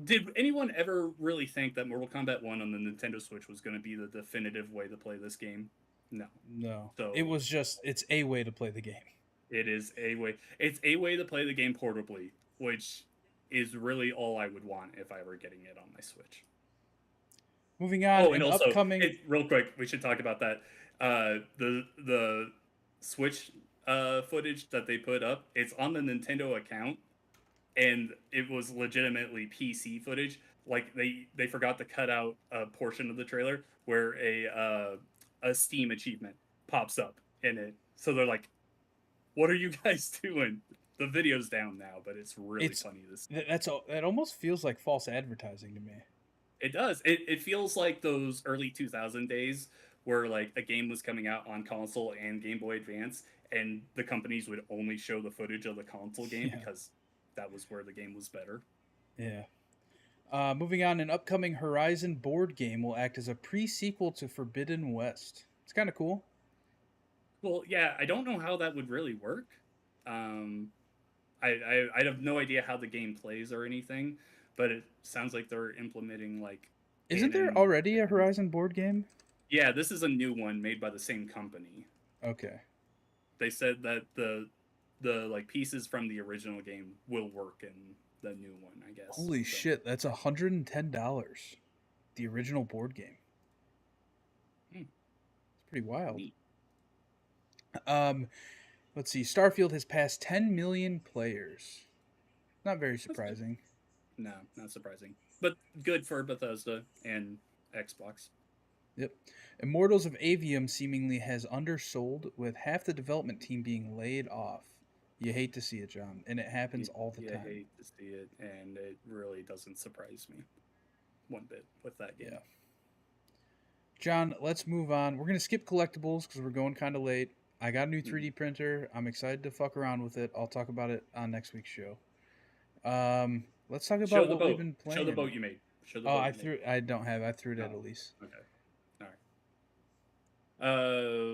Did anyone ever really think that Mortal Kombat 1 on the Nintendo Switch was going to be the definitive way to play this game? No. No, it So was just it's a way to play the game. it is a way. It's a way to play the game portably, which is really all I would want if I were getting it on my Switch. Moving on, Oh, and an also, upcoming. real quick, we should talk about that. The Switch footage that they put up, it's on the Nintendo account, and it was legitimately PC footage. Like they forgot to cut out a portion of the trailer where a Steam achievement pops up in it. So they're like, "What are you guys doing?" The video's down now, but it's really It's funny. that almost feels like false advertising to me. It does. It feels like those early 2000 days where like a game was coming out on console and Game Boy Advance, and the companies would only show the footage of the console game Yeah, because that was where the game was better. yeah. Moving on, an upcoming Horizon board game will act as a pre-sequel to Forbidden West. It's kind of cool. Well, yeah, I don't know how that would really work. Um, I have no idea how the game plays or anything, but it sounds like they're implementing like Isn't there canon already a events. Horizon board game? Yeah, this is a new one made by the same company. Okay. They said that the like pieces from the original game will work in the new one, I guess. Holy So, shit, that's $110. The original board game. hmm, It's pretty wild. neat. Um, let's see. Starfield has passed 10 million players. Not very That's good. surprising. No, not surprising, but good for Bethesda and Xbox. Yep. Immortals of Avium seemingly has undersold, with half the development team being laid off. You hate to see it, John, and it happens all the You time. hate to see it, and it really doesn't surprise me one bit with that game. Yeah. John, let's move on. We're going to skip collectibles because we're going kind of late. I got a new 3D printer. I'm excited to fuck around with it. I'll talk about it on next week's show. Let's talk Show about the what we've boat. been Show the playing. boat you made. Show the Oh, boat I you made. threw. I don't have. I threw it at Oh, Elise. okay. All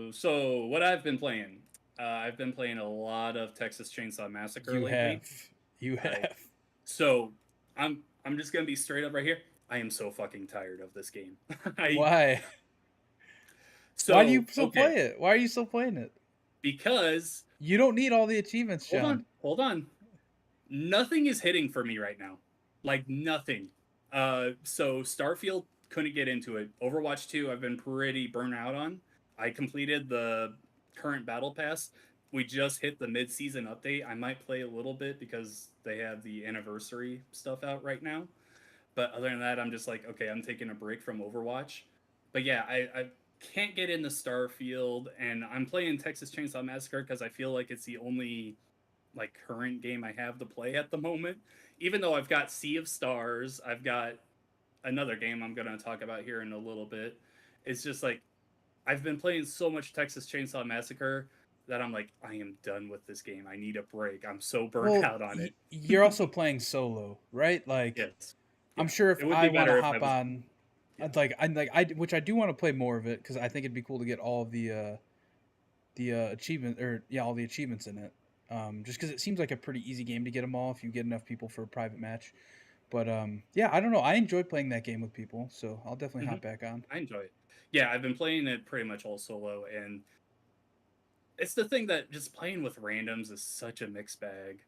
right. So what I've been playing? I've been playing a lot of Texas Chainsaw Massacre You lately. have. You have. So I'm just gonna be straight up right here. I am so fucking tired of this game. Why? Why do So you still okay, play it? Why are you still playing it? because You don't need all the achievements, John. hold on. Nothing is hitting for me right now. Like nothing. So Starfield couldn't get into it. Overwatch 2 I've been pretty burnt out on. I completed the current battle pass. We just hit the mid-season update. I might play a little bit because they have the anniversary stuff out right now. But other than that, I'm just like, okay, I'm taking a break from Overwatch. But yeah, I can't get into Starfield, and I'm playing Texas Chainsaw Massacre because I feel like it's the only like current game I have to play at the moment. Even though I've got Sea of Stars, I've got another game I'm going to talk about here in a little bit. It's just like I've been playing so much Texas Chainsaw Massacre that I'm like, I am done with this game. I need a break. I'm so burnt Well, out on it. you're also playing solo, right? Like, Yes. I'm Yeah. sure if It would I be want to better if I hop was. on, Yeah. which I do want to play more of it because I think it'd be cool to get all of the achievement or yeah, all the achievements in it. Just because it seems like a pretty easy game to get them all if you get enough people for a private match. But yeah, I don't know. I enjoy playing that game with people, so I'll definitely Mhm. hop back on. I enjoy it. Yeah, I've been playing it pretty much all solo, and it's the thing that just playing with randoms is such a mixed bag.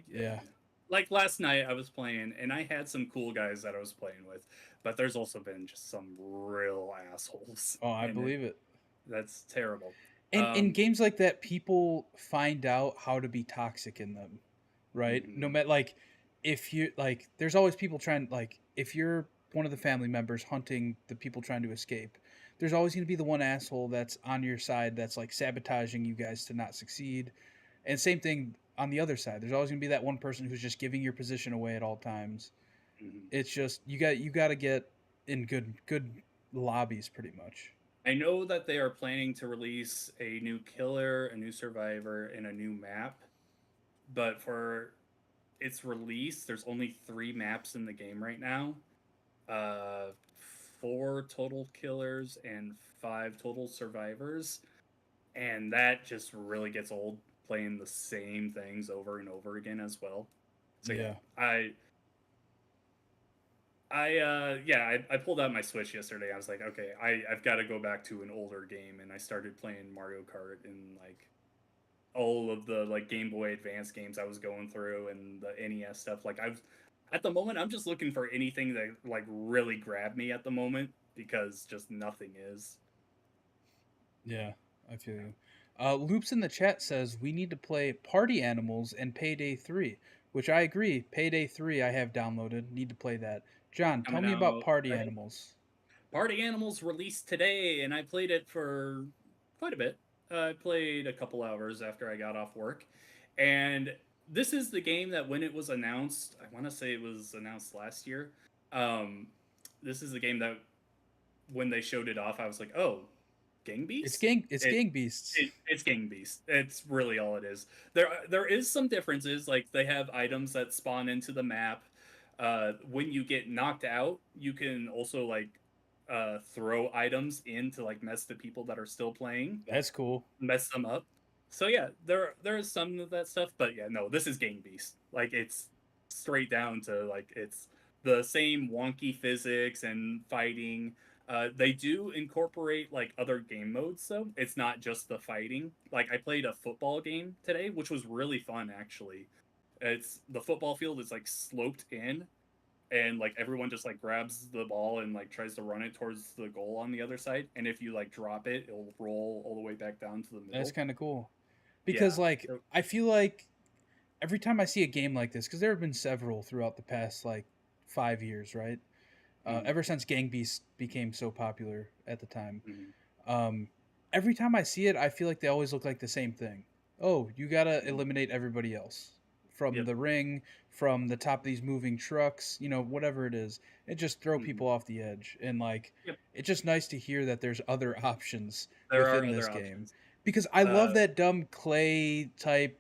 Yeah. Like last night I was playing, and I had some cool guys that I was playing with, but there's also been just some real assholes Oh, I in it. believe it. That's terrible. In games like that, people find out how to be toxic in them, right? No Mhm, matter like if you like, there's always people trying like if you're one of the family members hunting the people trying to escape, there's always going to be the one asshole that's on your side that's like sabotaging you guys to not succeed. And same thing on the other side. There's always going to be that one person who's just giving your position away at all times. mhm. It's just you got to get in good lobbies pretty much. I know that they are planning to release a new killer, a new survivor, and a new map, but for its release, there's only 3 maps in the game right now. Uh, 4 total killers and 5 total survivors, and that just really gets old playing the same things over and over again as well. So yeah, Yeah. I pulled out my Switch yesterday. I was like, okay, I've got to go back to an older game, and I started playing Mario Kart and like all of the like Game Boy Advance games I was going through and the NES stuff. Like I've at the moment I'm just looking for anything that like really grabbed me at the moment because just nothing is. Yeah, I feel you. Loops in the chat says we need to play Party Animals and Payday 3, which I agree. Payday 3 I have downloaded. Need to play that. John, tell Coming me about out Party Friday. Animals. Party Animals released today, and I played it for quite a bit. I played a couple hours after I got off work, and this is the game that when it was announced, I want to say it was announced last year. Um, this is the game that when they showed it off, I was like, "Oh, Gang Beast." It's It, Gang Beasts. it's Gang Beast. It's really all it is. There is some differences, like they have items that spawn into the map. When you get knocked out, you can also like throw items in to like mess the people that are still playing, That's cool. mess them up. So yeah, there is some of that stuff, but yeah, no, this is Gang Beast. Like it's straight down to like it's the same wonky physics and fighting. They do incorporate like other game modes, though. It's not just the fighting. Like I played a football game today, which was really fun actually. It's the football field is like sloped in, and like everyone just like grabs the ball and like tries to run it towards the goal on the other side, and if you like drop it, it'll roll all the way back down to the That's middle. kind of cool. Yeah. Because like So, I feel like every time I see a game like this, because there have been several throughout the past like 5 years, right? mm, Ever since Gang Beasts became so popular at the time, mm, um, every time I see it, I feel like they always look like the same thing. Oh, you gotta mm, eliminate everybody else from yep. the ring, from the top of these moving trucks, whatever it is. It just throw Mm, people off the edge, and like, yep. it's just nice to hear that there's other options There are within this other game, options. because I love uh that dumb clay type,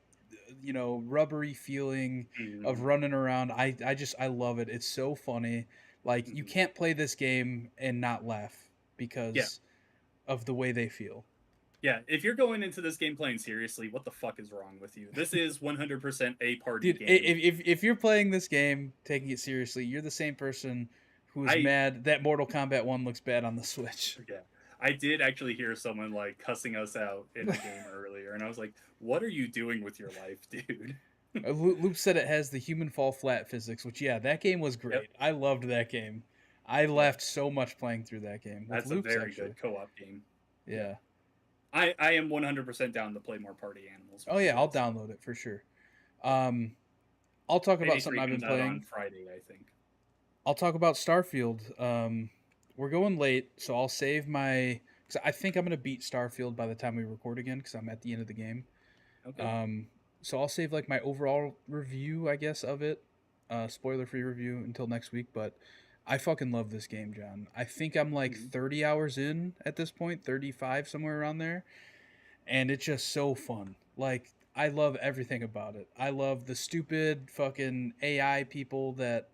rubbery feeling of mm, running around. I love it. It's so funny. Like you mm, can't play this game and not laugh yeah, because of the way they feel. yeah, if you're going into this game playing seriously, what the fuck is wrong with you? This is 100% a party Dude, game. if you're playing this game taking it seriously, you're the same person who is I mad that Mortal Kombat 1 looks bad on the Switch. Yeah, I did actually hear someone like cussing us out in the game earlier, and I was like, "What are you doing with your life, dude?" Loop said it has the human fall flat physics, which yeah, that game was Yep, great. I loved that game. I yep, laughed so much playing through that game with that's a loops very actually. good co-op game. Yeah, Yeah. I am 100% down to play more Party Animals Oh with you yeah, I'll guys. download it for sure. Um, I'll talk about Payday something 3 I've been comes out on playing. Friday, I think. I'll talk about Starfield. We're going late, so I'll save my. Cause I think I'm gonna beat Starfield by the time we record again, because I'm at the end of the game. Okay. Um, so I'll save like my overall review, I guess, of it, spoiler-free review until next week. But I fucking love this game, John. I think I'm like Hmm. 30 hours in at this point, 35 somewhere around there, and it's just so fun. Like I love everything about it. I love the stupid fucking AI people that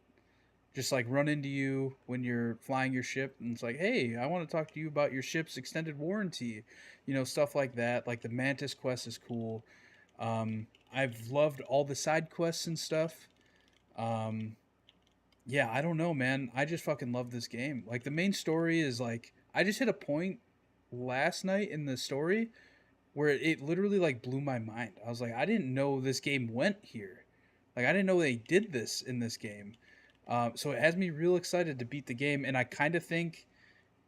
just like run into you when you're flying your ship, and it's like, hey, I want to talk to you about your ship's extended warranty, stuff like that. Like the Mantis quest is cool. I've loved all the side quests and stuff. um, yeah, I don't know, man, I just fucking love this game. Like the main story is like, I just hit a point last night in the story where it literally like blew my mind. I was like, I didn't know this game went here. Like I didn't know they did this in this game. So it has me real excited to beat the game, and I kind of think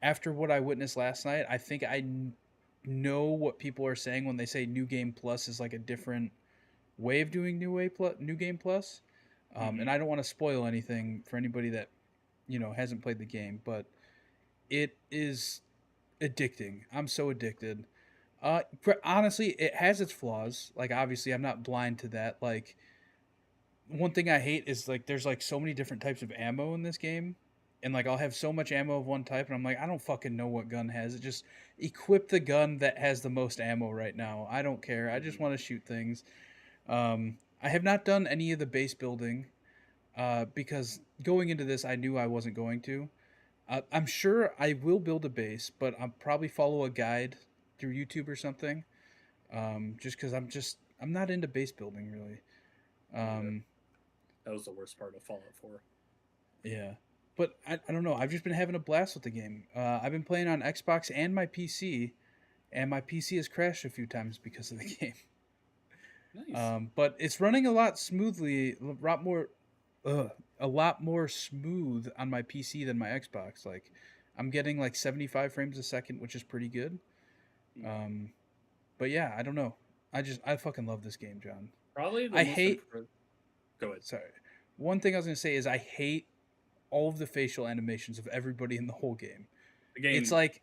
after what I witnessed last night, I think know what people are saying when they say New Game Plus is like a different way of doing New Game Plus. And Hmm. I don't want to spoil anything for anybody that hasn't played the game, but it is addicting. I'm so addicted. Honestly, it has its flaws. Like obviously, I'm not blind to that. Like one thing I hate is like there's like so many different types of ammo in this game. And like I'll have so much ammo of one type and I'm like, I don't fucking know what gun has it. Just equip the gun that has the most ammo right now. I don't care. I just Hmm. want to shoot things. Um I have not done any of the base building because going into this, I knew I wasn't going to. I'm sure I will build a base, but I'll probably follow a guide through YouTube or something. Just because I'm not into base building really. Yeah, Um, that was the worst part of Fallout 4. yeah, but I don't know. I've just been having a blast with the game. I've been playing on Xbox and my PC, and my PC has crashed a few times because of the game. Nice. But it's running a lot smoothly, ugh, a lot more smooth on my PC than my Xbox. Like, I'm getting like 75 frames a second, which is pretty good. Mm. Um, but yeah, I don't know. I fucking love this game, John. Probably the I most hate. impressive. Go ahead. Sorry, one thing I was gonna say is I hate all of the facial animations of everybody in the whole game. The It's game like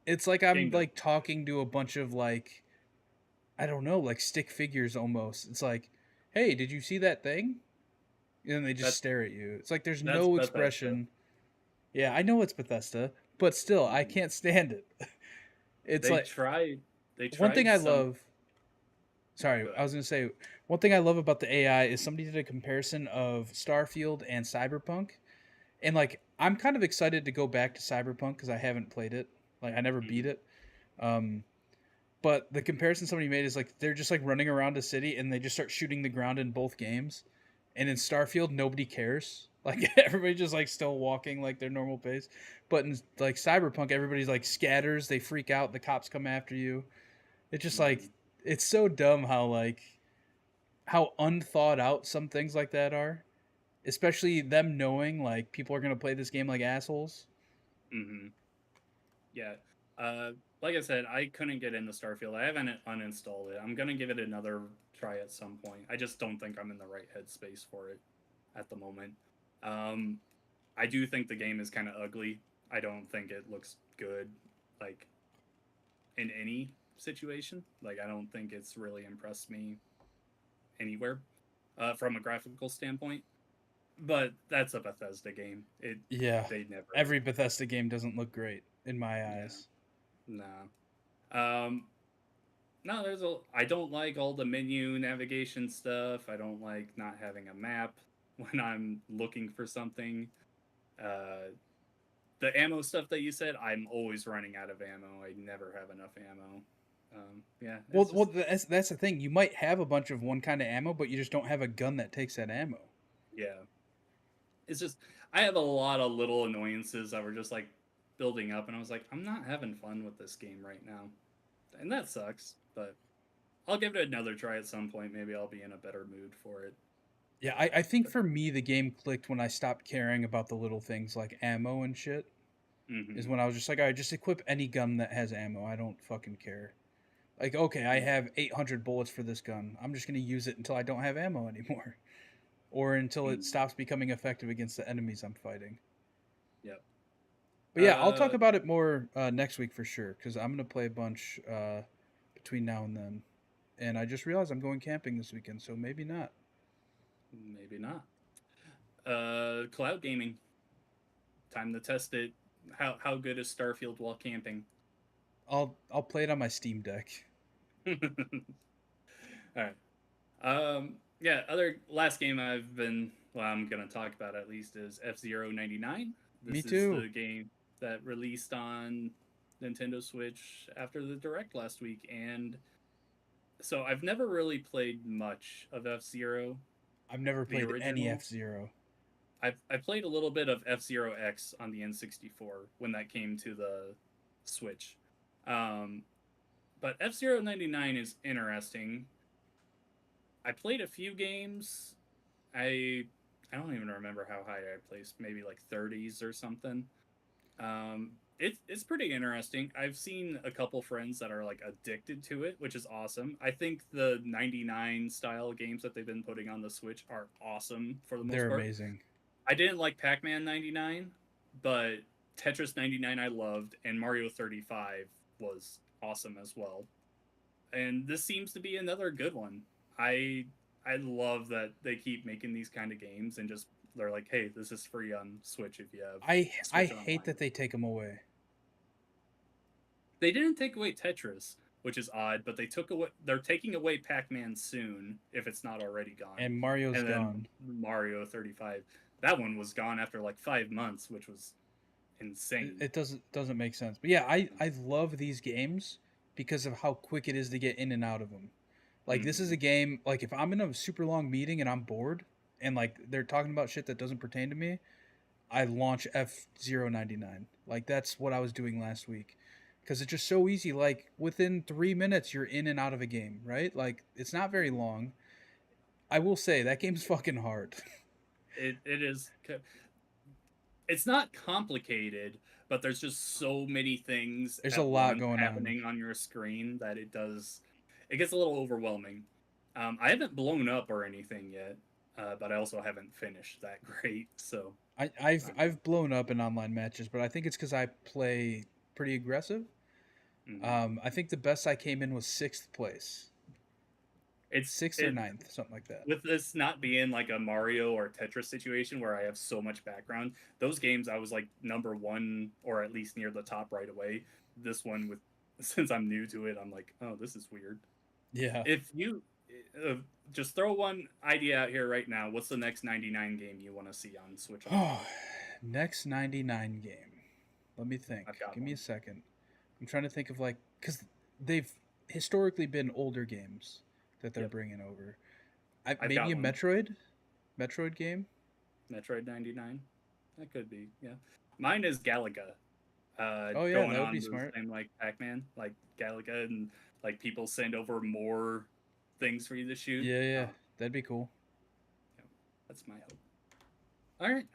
it's like game I'm does. like talking to a bunch of like I don't know, like stick figures almost. It's like, hey, did you see that thing? And they just That's stare at you. It's like there's that's no Bethesda. expression. Yeah, I know it's Bethesda, but still, I Mhm. can't stand it. It's They like tried. They one thing tried I some. love. Sorry, Go I ahead. was gonna say one thing I love about the AI is somebody did a comparison of Starfield and Cyberpunk, and like I'm kind of excited to go back to Cyberpunk because I haven't played it. Like I never beat Mhm. it. Um, but the comparison somebody made is like they're just like running around a city and they just start shooting the ground in both games. And in Starfield, nobody cares. Like everybody just like still walking like their normal pace. But in like Cyberpunk, everybody's like scatters. They freak out. The cops come after you. It's just like Mhm. it's so dumb how like how unthought out some things like that are. Especially them knowing like people are gonna play this game like assholes. Mhm. Yeah. Uh, like I said, I couldn't get into Starfield. I haven't uninstalled it. I'm gonna give it another try at some point. I just don't think I'm in the right headspace for it at the moment. Um, I do think the game is kind of ugly. I don't think it looks good, like in any situation. Like I don't think it's really impressed me anywhere from a graphical standpoint. But that's a Bethesda game. It Yeah, they never. every Bethesda game doesn't look great in my Yeah. eyes. Nah. No, there's a. I don't like all the menu navigation stuff. I don't like not having a map when I'm looking for something. Uh, the ammo stuff that you said, I'm always running out of ammo. I never have enough ammo. Yeah, Well, it's well, just that's the thing. You might have a bunch of one kind of ammo, but you just don't have a gun that takes that ammo. yeah. It's just I have a lot of little annoyances that were just like building up, and I was like, I'm not having fun with this game right now, and that sucks. But I'll give it another try at some point. Maybe I'll be in a better mood for it. Yeah, I think for me the game clicked when I stopped caring about the little things like ammo and shit. Is Mm-hmm. when I was just like, all right, just equip any gun that has ammo. I don't fucking care. Like, okay, I Yeah. have 800 bullets for this gun. I'm just gonna use it until I don't have ammo anymore, or until it Mm. stops becoming effective against the enemies I'm fighting. Yep. But yeah, I'll talk Uh, about it more next week for sure because I'm gonna play a bunch between now and then. And I just realized I'm going camping this weekend, so maybe not. maybe not. Cloud gaming. Time to test it. How good is Starfield while camping? I'll play it on my Steam Deck. All right. Yeah. Other last game I'm gonna talk about at least is F-Zero 99. Me This is too. the game that released on Nintendo Switch after the Direct last week, and so I've never really played much of F-Zero, I've never the played any original. F Zero. I played a little bit of F-Zero X on the N64 when that came to the Switch. Um, but F-Zero 99 is interesting. I played a few games. I I don't even remember how high I placed, maybe like 30s or something. It's pretty interesting. I've seen a couple friends that are like addicted to it, which is awesome. I think the 99 style games that they've been putting on the Switch are awesome for the most They're part. amazing. I didn't like Pac-Man 99, but Tetris 99 I loved, and Mario 35 was awesome as well. And this seems to be another good one. I I love that they keep making these kind of games and just they're like, hey, this is free on Switch if you have I Switch hate Online. that they take them away. They didn't take away Tetris, which is odd. But they're taking away Pac-Man soon, if it's not already gone. And Mario's And then gone. Mario 35, that one was gone after like 5 months, which was insane. It doesn't make sense. But yeah, I love these games because of how quick it is to get in and out of them. Like this is a game, like if I'm in a super long meeting and I'm bored and like they're talking about shit that doesn't pertain to me, I launch F099. Like that's what I was doing last week. Cuz it's just so easy, like within 3 minutes you're in and out of a game, right? Like it's not very long. I will say that game's fucking hard. It is. It's not complicated, but there's just so many things There's a at lot once going happening on your screen that it gets a little overwhelming. I haven't blown up or anything yet, but I also haven't finished that great. So I've blown up in online matches, but I think it's because I play pretty aggressive. I think the best I came in was 6th place, it's 6th or 9th, something like that. with this not being like a Mario or Tetris situation where I have so much background. Those games I was like number one or at least near the top right away. This one with since I'm new to it, I'm like, oh, this is weird. Yeah. If you just throw one idea out here right now, what's the next 99 game you want to see on Switch? Oh, next 99 game. Let me think. Give me a one. second. I'm trying to think of like because they've historically been older games that they're bringing over. Maybe a Metroid game. Metroid 99. That could be, yeah. Mine is Galaga. Oh yeah, going that would on be the smart. same like Pac-Man, like Galaga, and like people send over more things for you to shoot. Yeah, that'd be cool. Yeah, that's my hope. All right,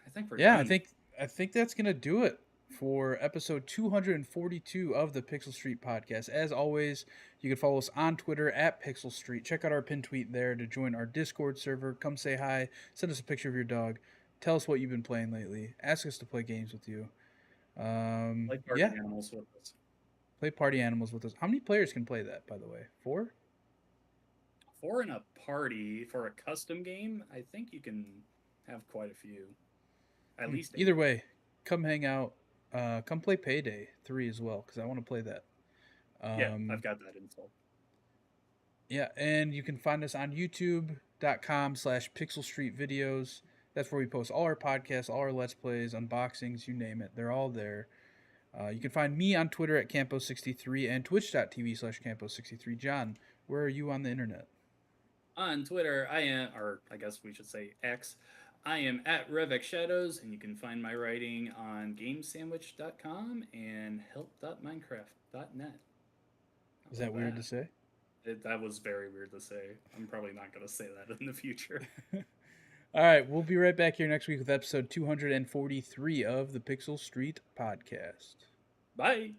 I think we're Yeah, done. I think that's gonna do it for episode 242 of the Pixel Street podcast. As always, you can follow us on Twitter at Pixel Street. Check out our pin tweet there to join our Discord server. Come say hi. Send us a picture of your dog. Tell us what you've been playing lately. Ask us to play games with you. Play party animals with us. Play party animals with us. How many players can play that, by the way? 4? 4 in a party for a custom game. I think you can have quite a few. At least 8. Either way, come hang out. Come play Payday 3 as well, because I want to play that. Yeah, I've got that installed. Yeah, and you can find us on youtube.com/Pixel Street Videos. That's where we post all our podcasts, all our Let's Plays, unboxings, you name it. They're all there. You can find me on Twitter at Campo63 and twitch.tv/Campo63. John, where are you on the internet? On Twitter, I am, or I guess we should say X, I am at Revx Shadows, and you can find my writing on gamesandwich.com and help.minecraft.net. Is that weird to say? That was very weird to say. I'm probably not going to say that in the future. All right, we'll be right back here next week with episode 243 of the Pixel Street podcast. Bye.